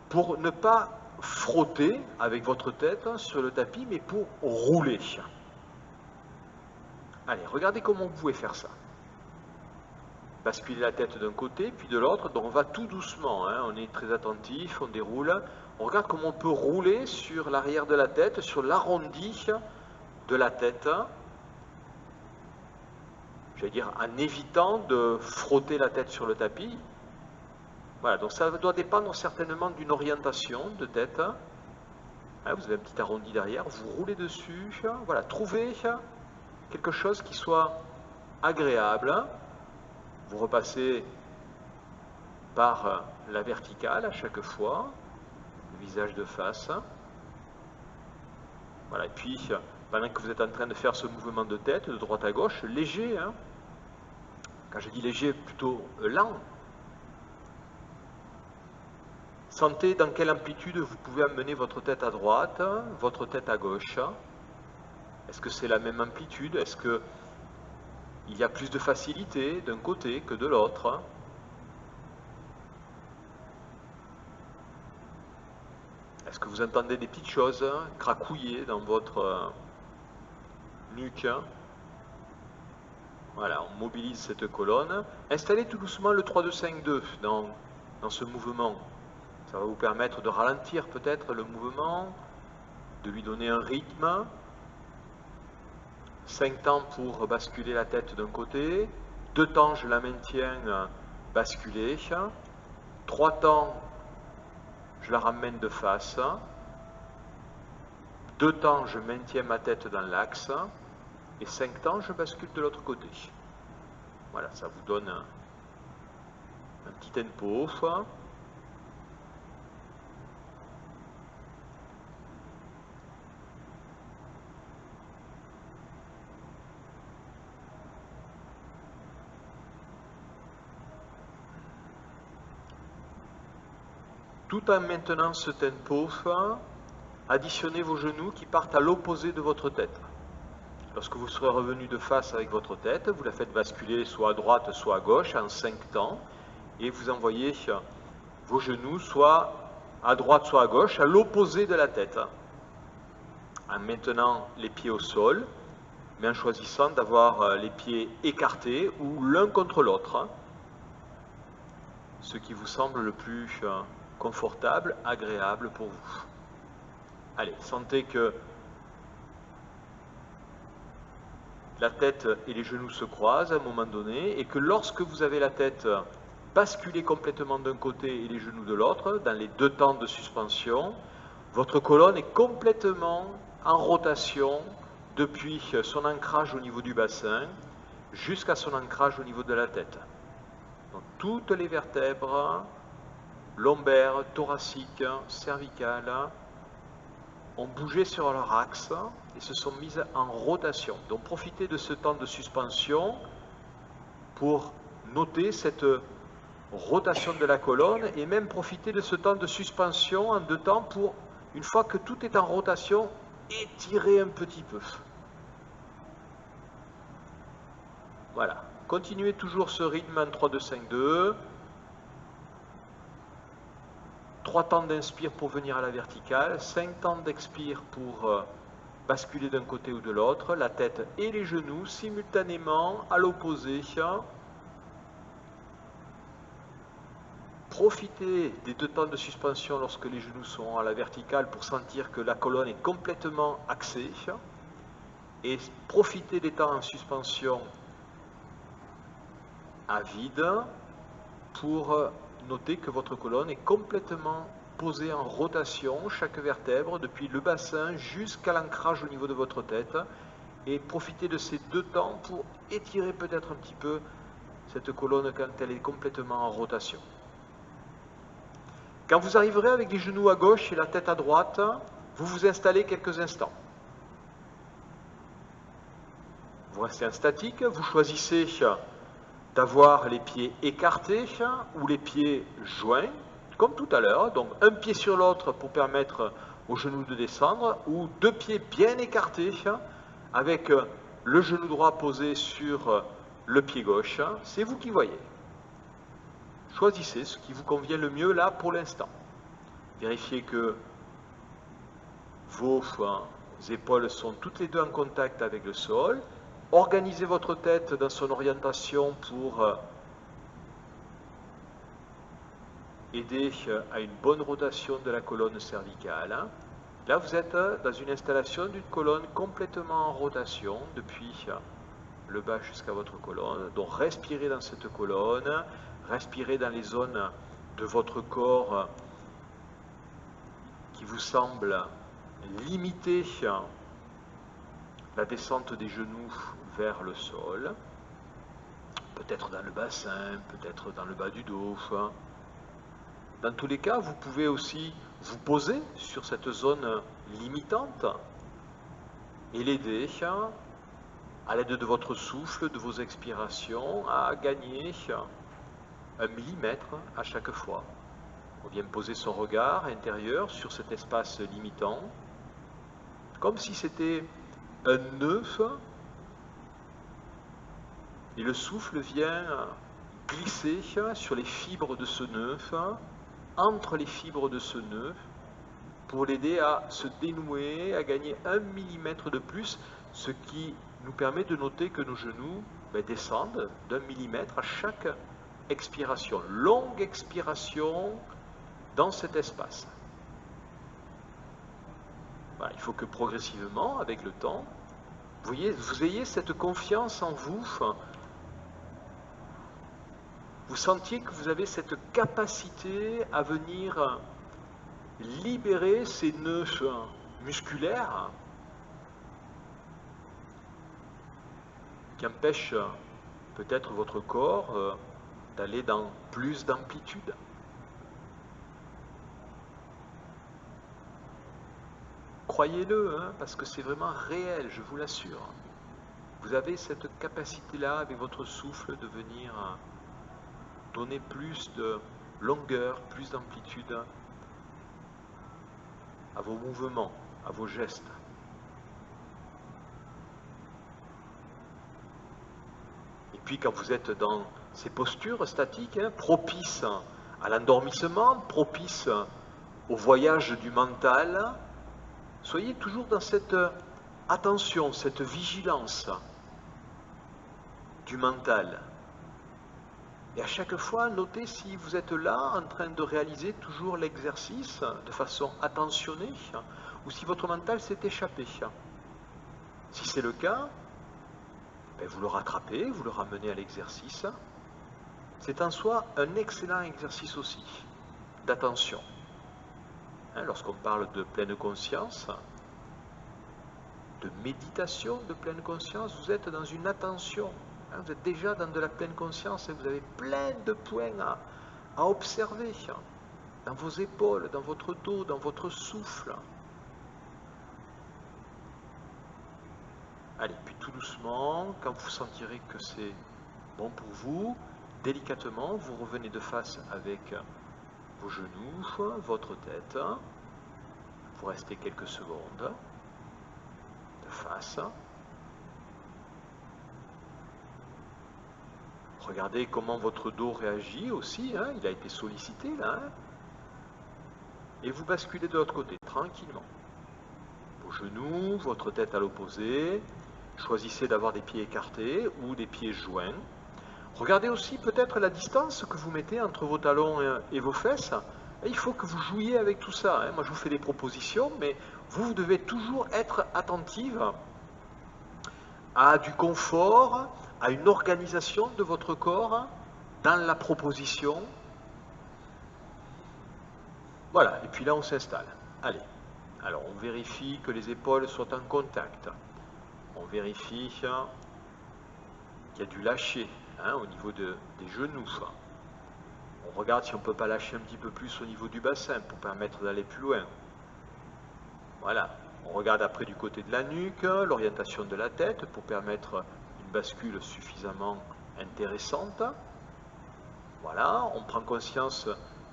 pour ne pas frotter avec votre tête sur le tapis, mais pour rouler. Allez, regardez comment vous pouvez faire ça. Basculer la tête d'un côté, puis de l'autre. Donc on va tout doucement, hein, on est très attentif, on déroule. On regarde comment on peut rouler sur l'arrière de la tête, sur l'arrondi de la tête. J'allais dire en évitant de frotter la tête sur le tapis. Voilà, donc ça doit dépendre certainement d'une orientation de tête. Hein, vous avez un petit arrondi derrière, vous roulez dessus. Voilà, trouvez quelque chose qui soit agréable. Vous repassez par la verticale à chaque fois, le visage de face. Voilà, et puis pendant que vous êtes en train de faire ce mouvement de tête de droite à gauche, léger, hein. Quand je dis léger, plutôt lent. Sentez dans quelle amplitude vous pouvez amener votre tête à droite, votre tête à gauche. Est-ce que c'est la même amplitude? Est-ce qu'il y a plus de facilité d'un côté que de l'autre? Est-ce que vous entendez des petites choses cracouiller dans votre nuque? Voilà, on mobilise cette colonne. Installez tout doucement le 3-2-5-2 dans ce mouvement. Ça va vous permettre de ralentir peut-être le mouvement, de lui donner un rythme. 5 temps pour basculer la tête d'un côté. 2 temps, je la maintiens basculée. 3 temps, je la ramène de face. 2 temps, je maintiens ma tête dans l'axe. Et 5 temps, je bascule de l'autre côté. Voilà, ça vous donne un petit tempo. Tout en maintenant ce tempo, additionnez vos genoux qui partent à l'opposé de votre tête. Lorsque vous serez revenu de face avec votre tête, vous la faites basculer soit à droite, soit à gauche en 5 temps. et vous envoyez vos genoux soit à droite, soit à gauche, à l'opposé de la tête, en maintenant les pieds au sol, mais en choisissant d'avoir les pieds écartés ou l'un contre l'autre, ce qui vous semble le plus confortable, agréable pour vous. Allez, sentez que la tête et les genoux se croisent à un moment donné, et que lorsque vous avez la tête basculée complètement d'un côté et les genoux de l'autre, dans les deux temps de suspension, votre colonne est complètement en rotation depuis son ancrage au niveau du bassin jusqu'à son ancrage au niveau de la tête. Donc, toutes les vertèbres lombaires, thoraciques, cervicales ont bougé sur leur axe et se sont mises en rotation. Donc profitez de ce temps de suspension pour noter cette rotation de la colonne, et même profitez de ce temps de suspension en deux temps pour, une fois que tout est en rotation, étirer un petit peu. Voilà. Continuez toujours ce rythme en 3, 2, 5, 2. 3 temps d'inspire pour venir à la verticale, 5 temps d'expire pour basculer d'un côté ou de l'autre, la tête et les genoux simultanément à l'opposé. Profitez des 2 temps de suspension lorsque les genoux sont à la verticale pour sentir que la colonne est complètement axée, et profitez des temps en suspension à vide pour noter que votre colonne est complètement posée en rotation, chaque vertèbre, depuis le bassin jusqu'à l'ancrage au niveau de votre tête, et profitez de ces 2 temps pour étirer peut-être un petit peu cette colonne quand elle est complètement en rotation. Quand vous arriverez avec les genoux à gauche et la tête à droite, vous vous installez quelques instants. Vous restez en statique, vous choisissez d'avoir les pieds écartés ou les pieds joints, comme tout à l'heure, donc un pied sur l'autre pour permettre aux genoux de descendre, ou 2 pieds bien écartés avec le genou droit posé sur le pied gauche. C'est vous qui voyez. Choisissez ce qui vous convient le mieux là pour l'instant. Vérifiez que vos épaules sont toutes les deux en contact avec le sol. Organisez votre tête dans son orientation pour aider à une bonne rotation de la colonne cervicale. Là, vous êtes dans une installation d'une colonne complètement en rotation depuis le bas jusqu'à votre colonne. Donc, respirez dans cette colonne, respirez dans les zones de votre corps qui vous semblent limiter la descente des genoux vers le sol, peut-être dans le bassin, peut-être dans le bas du dos. Dans tous les cas, vous pouvez aussi vous poser sur cette zone limitante et l'aider, à l'aide de votre souffle, de vos expirations, à gagner 1 millimètre à chaque fois. On vient poser son regard intérieur sur cet espace limitant, comme si c'était un nœud, et le souffle vient glisser sur les fibres de ce nœud, entre les fibres de ce nœud, pour l'aider à se dénouer, à gagner 1 millimètre de plus, ce qui nous permet de noter que nos genoux descendent d'1 millimètre à chaque expiration. Longue expiration dans cet espace. Voilà, il faut que progressivement, avec le temps, vous ayez cette confiance en vous, vous sentiez que vous avez cette capacité à venir libérer ces nœuds musculaires qui empêchent peut-être votre corps d'aller dans plus d'amplitude. Croyez-le, parce que c'est vraiment réel, je vous l'assure. Vous avez cette capacité-là, avec votre souffle, de venir donner plus de longueur, plus d'amplitude à vos mouvements, à vos gestes. Et puis quand vous êtes dans ces postures statiques, hein, propices à l'endormissement, propices au voyage du mental. Soyez toujours dans cette attention, cette vigilance du mental. Et à chaque fois, notez si vous êtes là en train de réaliser toujours l'exercice de façon attentionnée ou si votre mental s'est échappé. Si c'est le cas, vous le rattrapez, vous le ramenez à l'exercice. C'est en soi un excellent exercice aussi d'attention. Lorsqu'on parle de pleine conscience, de méditation de pleine conscience, vous êtes dans une attention. Vous êtes déjà dans de la pleine conscience et vous avez plein de points à observer dans vos épaules, dans votre dos, dans votre souffle. Allez, puis tout doucement, quand vous sentirez que c'est bon pour vous, délicatement, vous revenez de face avec vos genoux, votre tête. Vous restez quelques secondes de face. Regardez comment votre dos réagit aussi, il a été sollicité là. Et vous basculez de l'autre côté, tranquillement. Vos genoux, votre tête à l'opposé. Choisissez d'avoir des pieds écartés ou des pieds joints. Regardez aussi peut-être la distance que vous mettez entre vos talons et vos fesses. Et il faut que vous jouiez avec tout ça. Moi je vous fais des propositions, mais vous devez toujours être attentive à du confort, à une organisation de votre corps dans la proposition. Voilà, et puis là on s'installe. Allez, alors on vérifie que les épaules soient en contact. On vérifie qu'il y a du lâcher au niveau des genoux. On regarde si on ne peut pas lâcher un petit peu plus au niveau du bassin pour permettre d'aller plus loin. Voilà. On regarde après du côté de la nuque, l'orientation de la tête pour permettre une bascule suffisamment intéressante. Voilà, on prend conscience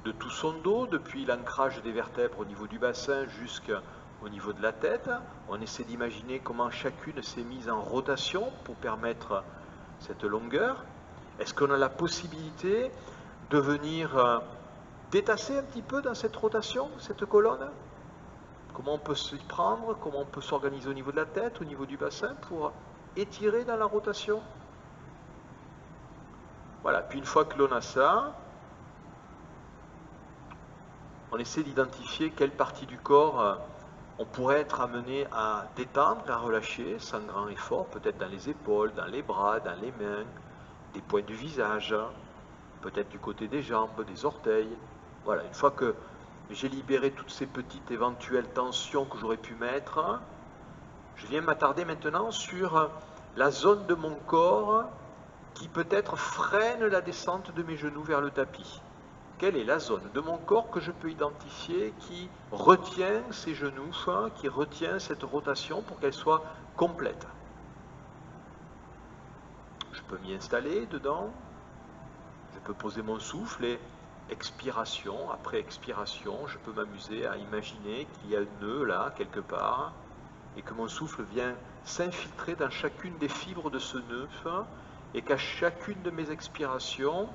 de tout son dos, depuis l'ancrage des vertèbres au niveau du bassin jusqu'au niveau de la tête. On essaie d'imaginer comment chacune s'est mise en rotation pour permettre cette longueur. Est-ce qu'on a la possibilité de venir détasser un petit peu dans cette rotation, cette colonne ? Comment on peut s'y prendre, comment on peut s'organiser au niveau de la tête, au niveau du bassin pour étirer dans la rotation. Voilà, puis une fois que l'on a ça, on essaie d'identifier quelle partie du corps on pourrait être amené à détendre, à relâcher sans grand effort, peut-être dans les épaules, dans les bras, dans les mains, des points du visage, peut-être du côté des jambes, des orteils. Voilà, une fois que j'ai libéré toutes ces petites éventuelles tensions que j'aurais pu mettre, je viens m'attarder maintenant sur la zone de mon corps qui peut-être freine la descente de mes genoux vers le tapis. Quelle est la zone de mon corps que je peux identifier qui retient ces genoux, qui retient cette rotation pour qu'elle soit complète? Je peux m'y installer dedans, je peux poser mon souffle et expiration, après expiration, je peux m'amuser à imaginer qu'il y a un nœud là, quelque part, et que mon souffle vient s'infiltrer dans chacune des fibres de ce nœud, et qu'à chacune de mes expirations,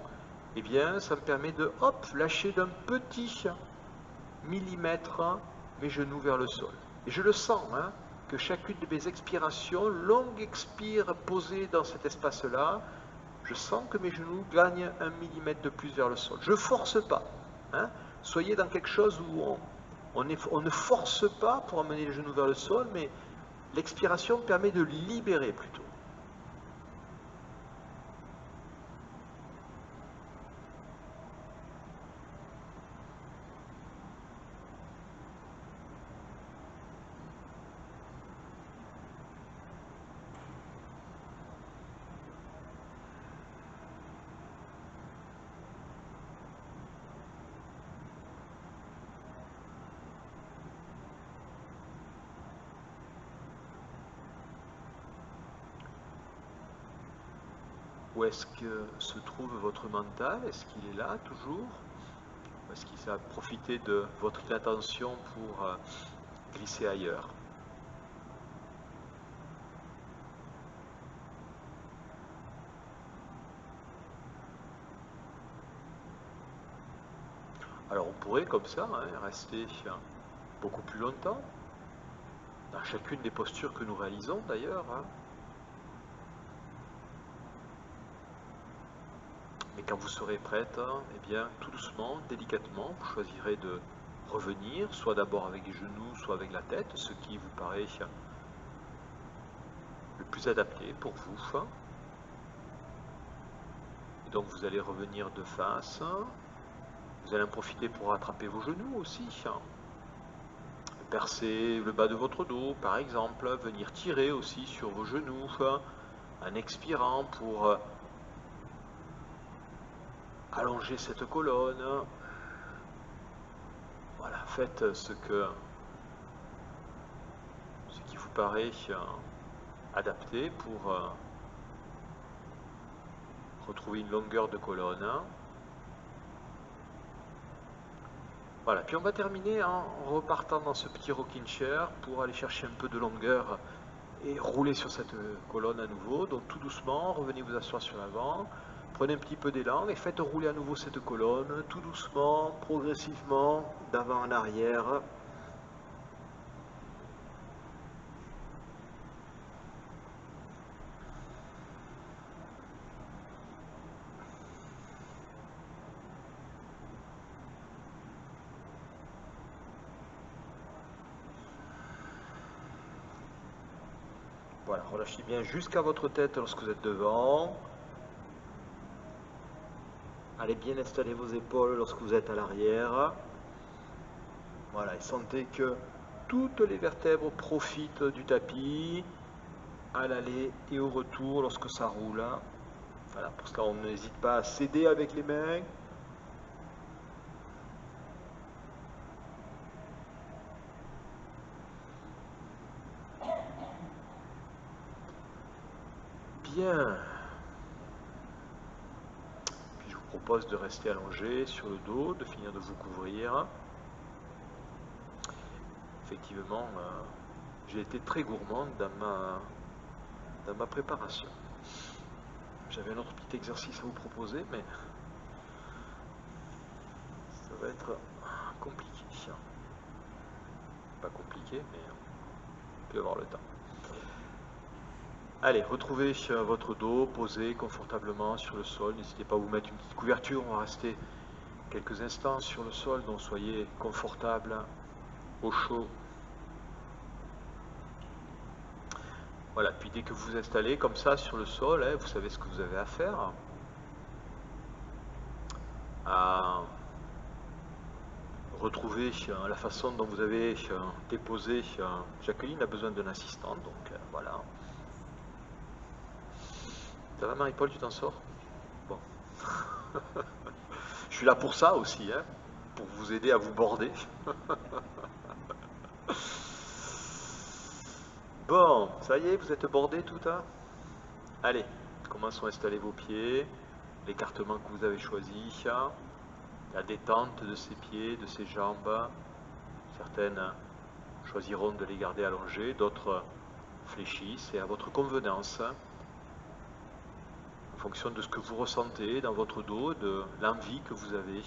eh bien, ça me permet de, lâcher d'un petit millimètre mes genoux vers le sol. Et je le sens, que chacune de mes expirations, longue expire posée dans cet espace-là, je sens que mes genoux gagnent 1 millimètre de plus vers le sol. Je ne force pas. Soyez dans quelque chose où on ne force pas pour amener les genoux vers le sol, mais l'expiration permet de libérer plutôt. Où est-ce que se trouve votre mental? Est-ce qu'il est là toujours? Ou est-ce qu'il a profité de votre inattention pour glisser ailleurs? Alors on pourrait comme ça rester beaucoup plus longtemps, dans chacune des postures que nous réalisons d'ailleurs. Mais quand vous serez prête, eh bien tout doucement, délicatement, vous choisirez de revenir, soit d'abord avec les genoux, soit avec la tête, ce qui vous paraît le plus adapté pour vous. Et donc vous allez revenir de face. Vous allez en profiter pour rattraper vos genoux aussi. Percer le bas de votre dos, par exemple. Venir tirer aussi sur vos genoux en expirant pour allonger cette colonne. Voilà, faites ce qui vous paraît adapté pour retrouver une longueur de colonne. Voilà, puis on va terminer en repartant dans ce petit rocking chair pour aller chercher un peu de longueur et rouler sur cette colonne à nouveau. Donc tout doucement, revenez vous asseoir sur l'avant, prenez un petit peu d'élan et faites rouler à nouveau cette colonne, tout doucement, progressivement, d'avant en arrière. Voilà, relâchez bien jusqu'à votre tête lorsque vous êtes devant. Allez bien installer vos épaules lorsque vous êtes à l'arrière. Voilà, et sentez que toutes les vertèbres profitent du tapis à l'aller et au retour lorsque ça roule. Voilà, pour cela on n'hésite pas à s'aider avec les mains. Bien. Puis je vous propose de rester allongé sur le dos, de finir de vous couvrir. Effectivement, j'ai été très gourmand dans ma préparation. J'avais un autre petit exercice à vous proposer, mais ça va être compliqué. Pas compliqué, mais on peut avoir le temps. Allez, retrouvez votre dos posé confortablement sur le sol. N'hésitez pas à vous mettre une petite couverture. On va rester quelques instants sur le sol, donc soyez confortable, au chaud. Voilà, puis dès que vous vous installez comme ça sur le sol, vous savez ce que vous avez à faire. À retrouver la façon dont vous avez déposé. Jacqueline a besoin d'un assistant, donc voilà. Ça va Marie-Paul, tu t'en sors? Bon. Je suis là pour ça aussi, pour vous aider à vous border. Bon, ça y est, vous êtes bordés tout, Allez, commençons à installer vos pieds, l'écartement que vous avez choisi, la détente de ses pieds, de ses jambes. Certaines choisiront de les garder allongés, d'autres fléchissent, et à votre convenance, en fonction de ce que vous ressentez dans votre dos, de l'envie que vous avez.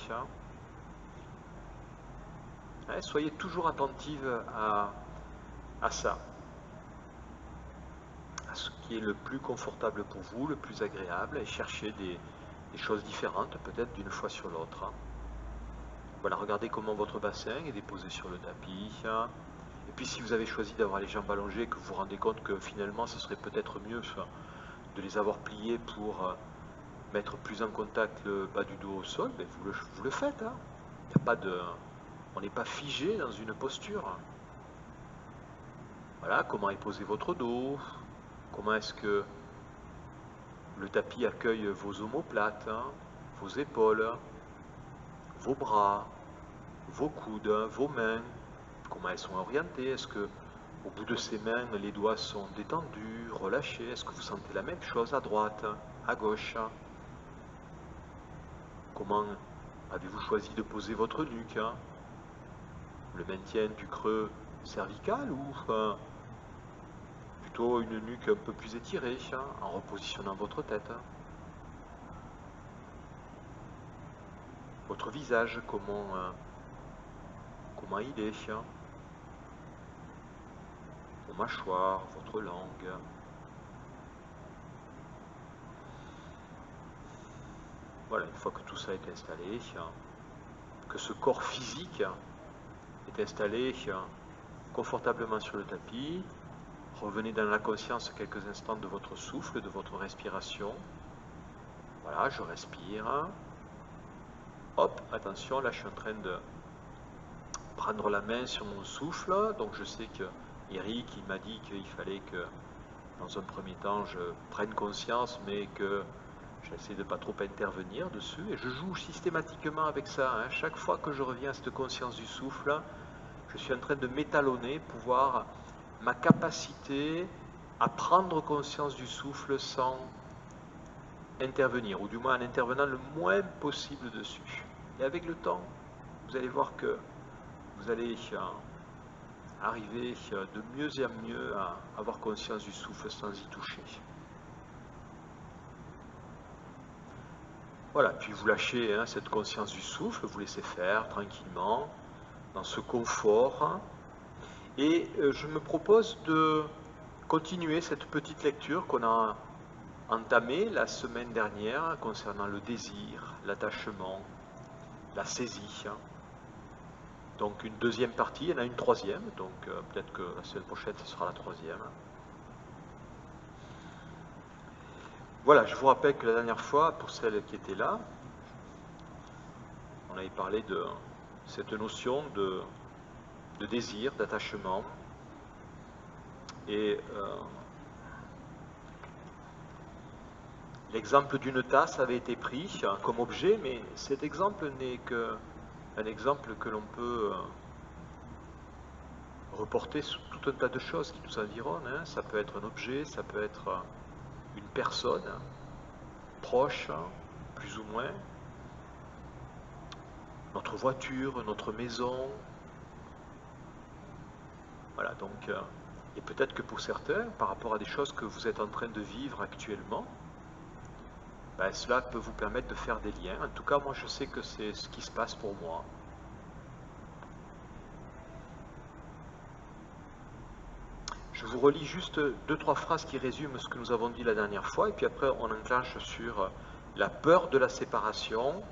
Soyez toujours attentive à ça, à ce qui est le plus confortable pour vous, le plus agréable, et cherchez des choses différentes peut-être d'une fois sur l'autre. Voilà, regardez comment votre bassin est déposé sur le tapis. Et puis si vous avez choisi d'avoir les jambes allongées, que vous vous rendez compte que finalement ce serait peut-être mieux de les avoir pliées pour mettre plus en contact le bas du dos au sol, ben vous le faites. Il y a pas de, on n'est pas figé dans une posture. Voilà, comment est posé votre dos, comment est-ce que le tapis accueille vos omoplates, vos épaules, vos bras, vos coudes, vos mains, comment elles sont orientées, est-ce que au bout de ces mains, les doigts sont détendus, relâchés, est-ce que vous sentez la même chose à droite, à gauche? Comment avez-vous choisi de poser votre nuque? Le maintien du creux cervical ou plutôt une nuque un peu plus étirée en repositionnant votre tête? votre visage, comment il est, vos mâchoires, votre langue. Voilà, une fois que tout ça est installé, que ce corps physique est installé confortablement sur le tapis, revenez dans la conscience quelques instants de votre souffle, de votre respiration. Voilà, je respire. Hop, attention, là je suis en train de prendre la main sur mon souffle. Donc je sais que Eric, il m'a dit qu'il fallait que, dans un premier temps, je prenne conscience, mais que j'essaie de ne pas trop intervenir dessus. Et je joue systématiquement avec ça. Chaque fois que je reviens à cette conscience du souffle, je suis en train de m'étalonner pour voir ma capacité à prendre conscience du souffle sans intervenir, ou du moins en intervenant le moins possible dessus. Et avec le temps, vous allez voir que vous allez arriver de mieux en mieux à avoir conscience du souffle sans y toucher. Voilà, puis vous lâchez cette conscience du souffle, vous laissez faire tranquillement, dans ce confort. Et je me propose de continuer cette petite lecture qu'on a entamée la semaine dernière concernant le désir, l'attachement, la saisie. Donc une deuxième partie, il y en a une troisième, donc peut-être que la semaine prochaine ce sera la troisième. Voilà, je vous rappelle que la dernière fois, pour celles qui étaient là, on avait parlé de cette notion de désir, d'attachement. Et l'exemple d'une tasse avait été pris comme objet, mais cet exemple n'est qu'un exemple que l'on peut reporter sur tout un tas de choses qui nous environnent. Ça peut être un objet, ça peut être une personne proche, plus ou moins, notre voiture, notre maison. Voilà, donc, et peut-être que pour certains, par rapport à des choses que vous êtes en train de vivre actuellement, cela peut vous permettre de faire des liens. En tout cas, moi, je sais que c'est ce qui se passe pour moi. Je vous relis juste 2-3 phrases qui résument ce que nous avons dit la dernière fois, et puis après, on enclenche sur la peur de la séparation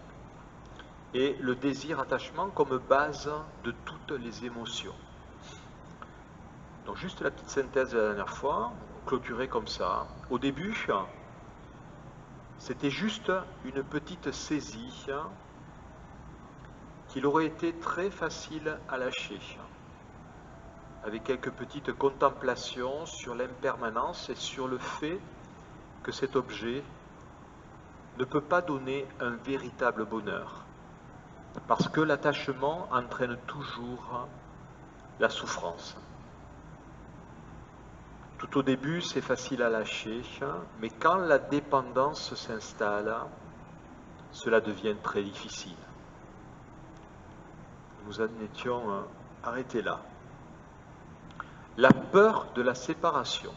et le désir-attachement comme base de toutes les émotions. Donc juste la petite synthèse de la dernière fois, clôturée comme ça. Au début, c'était juste une petite saisie qu'il aurait été très facile à lâcher, avec quelques petites contemplations sur l'impermanence et sur le fait que cet objet ne peut pas donner un véritable bonheur, parce que l'attachement entraîne toujours la souffrance. Tout au début, c'est facile à lâcher, mais quand la dépendance s'installe, cela devient très difficile. Nous en étions arrêtés là. La peur de la séparation.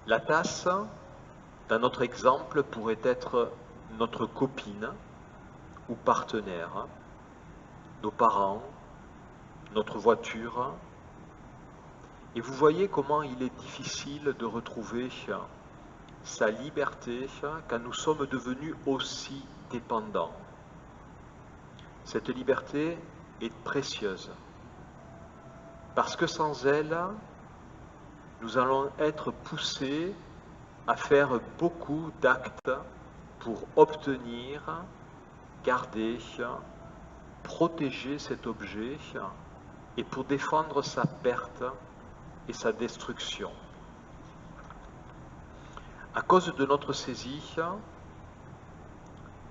La tasse, dans notre exemple, pourrait être notre copine ou partenaire, nos parents, notre voiture. Et vous voyez comment il est difficile de retrouver sa liberté quand nous sommes devenus aussi dépendants. Cette liberté est précieuse, parce que sans elle, nous allons être poussés à faire beaucoup d'actes pour obtenir, garder, protéger cet objet et pour défendre sa perte et sa destruction. À cause de notre saisie,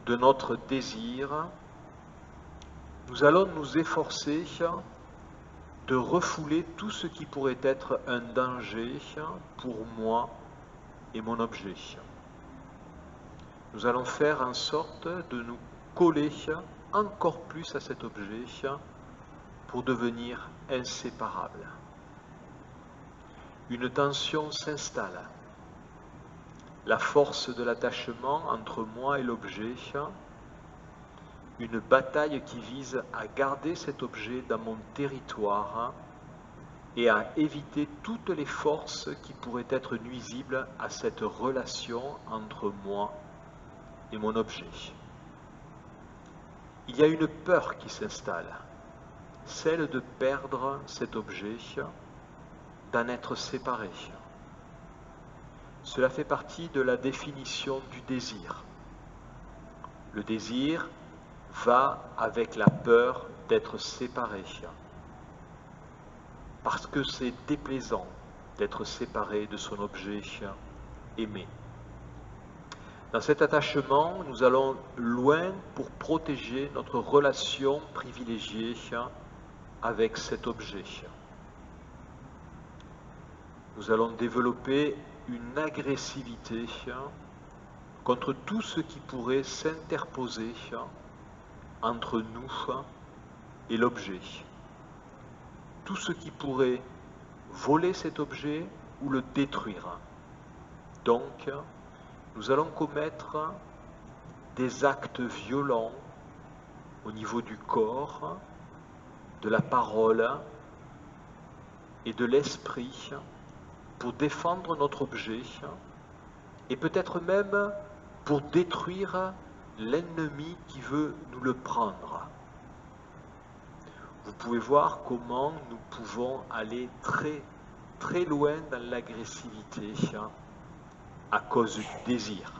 de notre désir, nous allons nous efforcer de refouler tout ce qui pourrait être un danger pour moi et mon objet. Nous allons faire en sorte de nous coller encore plus à cet objet pour devenir inséparables. Une tension s'installe. La force de l'attachement entre moi et l'objet une bataille qui vise à garder cet objet dans mon territoire et à éviter toutes les forces qui pourraient être nuisibles à cette relation entre moi et mon objet. Il y a une peur qui s'installe, celle de perdre cet objet, d'en être séparé. Cela fait partie de la définition du désir. Le désir va avec la peur d'être séparé, parce que c'est déplaisant d'être séparé de son objet aimé. Dans cet attachement, nous allons loin pour protéger notre relation privilégiée avec cet objet. Nous allons développer une agressivité contre tout ce qui pourrait s'interposer entre nous et l'objet. Tout ce qui pourrait voler cet objet ou le détruire. Donc, nous allons commettre des actes violents au niveau du corps, de la parole et de l'esprit pour défendre notre objet et peut-être même pour détruire l'ennemi qui veut nous le prendre. Vous pouvez voir comment nous pouvons aller très, très loin dans l'agressivité à cause du désir.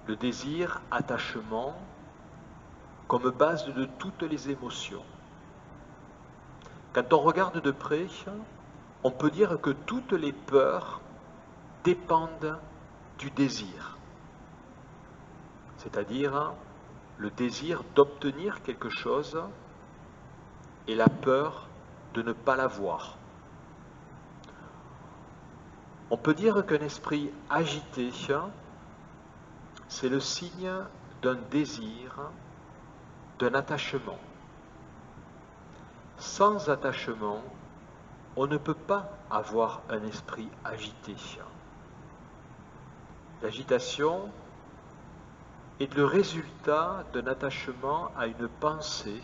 Le désir, attachement, comme base de toutes les émotions. Quand on regarde de près, on peut dire que toutes les peurs dépendent du désir. C'est-à-dire le désir d'obtenir quelque chose et la peur de ne pas l'avoir. On peut dire qu'un esprit agité, c'est le signe d'un désir, d'un attachement. Sans attachement, on ne peut pas avoir un esprit agité. L'agitation est le résultat d'un attachement à une pensée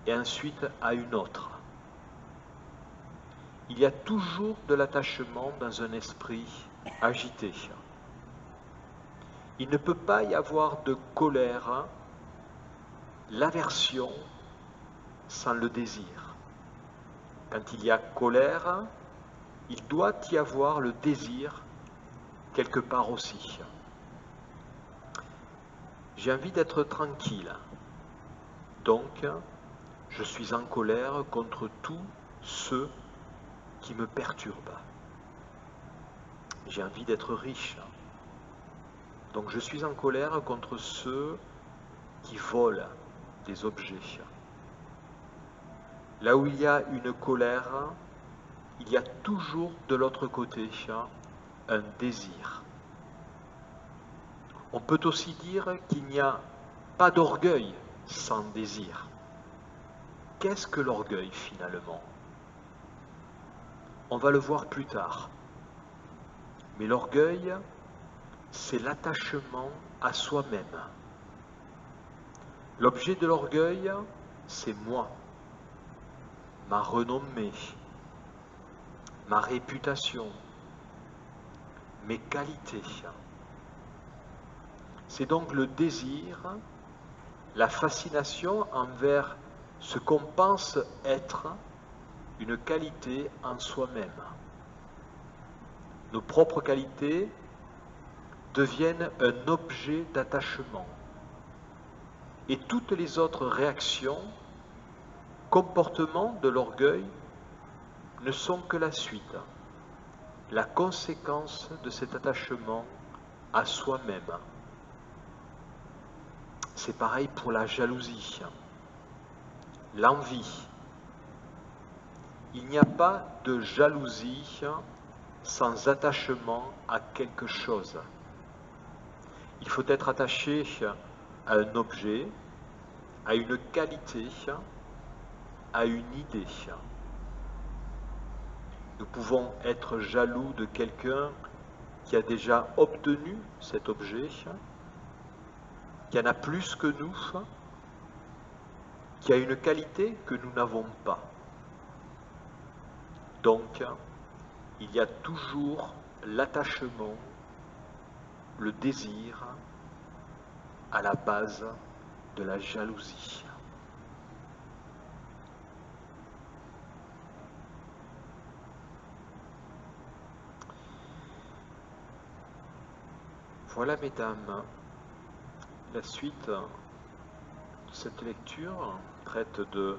et ensuite à une autre. Il y a toujours de l'attachement dans un esprit agité. Il ne peut pas y avoir de colère, l'aversion sans le désir. Quand il y a colère, il doit y avoir le désir quelque part aussi. J'ai envie d'être tranquille, donc je suis en colère contre tous ceux qui me perturbent. J'ai envie d'être riche, donc je suis en colère contre ceux qui volent des objets. Là où il y a une colère, il y a toujours de l'autre côté un désir. On peut aussi dire qu'il n'y a pas d'orgueil sans désir. Qu'est-ce que l'orgueil finalement? On va le voir plus tard. Mais l'orgueil, c'est l'attachement à soi-même. L'objet de l'orgueil, c'est moi, ma renommée, ma réputation, mes qualités. C'est donc le désir, la fascination envers ce qu'on pense être une qualité en soi-même. Nos propres qualités deviennent un objet d'attachement. Et toutes les autres réactions, comportements de l'orgueil ne sont que la suite, la conséquence de cet attachement à soi-même. C'est pareil pour la jalousie, l'envie. Il n'y a pas de jalousie sans attachement à quelque chose. Il faut être attaché à un objet, à une qualité, à une idée. Nous pouvons être jaloux de quelqu'un qui a déjà obtenu cet objet, qui en a plus que nous, qui a une qualité que nous n'avons pas. Donc, il y a toujours l'attachement, le désir à la base de la jalousie. Voilà, mesdames, la suite de cette lecture traite de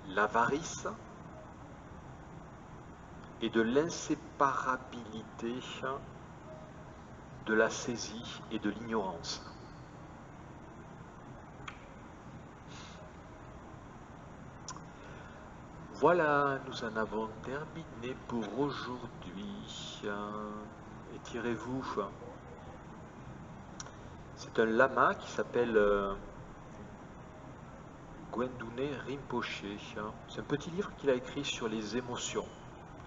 l'avarice et de l'inséparabilité de la saisie et de l'ignorance. Voilà, nous en avons terminé pour aujourd'hui. Étirez-vous. C'est un lama qui s'appelle Gwendune Rinpoche. C'est un petit livre qu'il a écrit sur les émotions.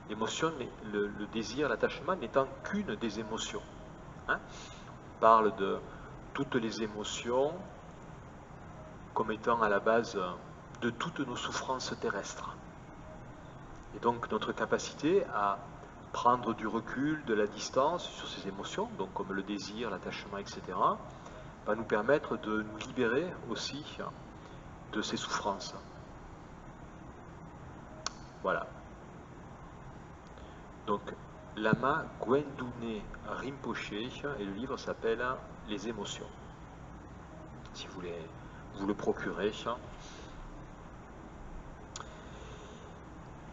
L'émotion, le désir, l'attachement n'étant qu'une des émotions. On parle de toutes les émotions comme étant à la base de toutes nos souffrances terrestres. Et donc notre capacité à prendre du recul, de la distance sur ces émotions, donc comme le désir, l'attachement, etc., va nous permettre de nous libérer aussi de ces souffrances. Voilà. Donc, Lama Gwendune Rinpoche, et le livre s'appelle Les émotions. Si vous voulez vous le procurer.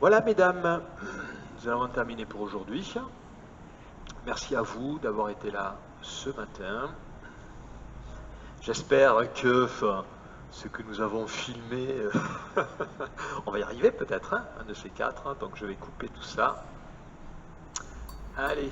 Voilà, mesdames, nous allons terminer pour aujourd'hui. Merci à vous d'avoir été là ce matin. J'espère que ce que nous avons filmé, on va y arriver peut-être, un de ces quatre. Donc je vais couper tout ça. Allez.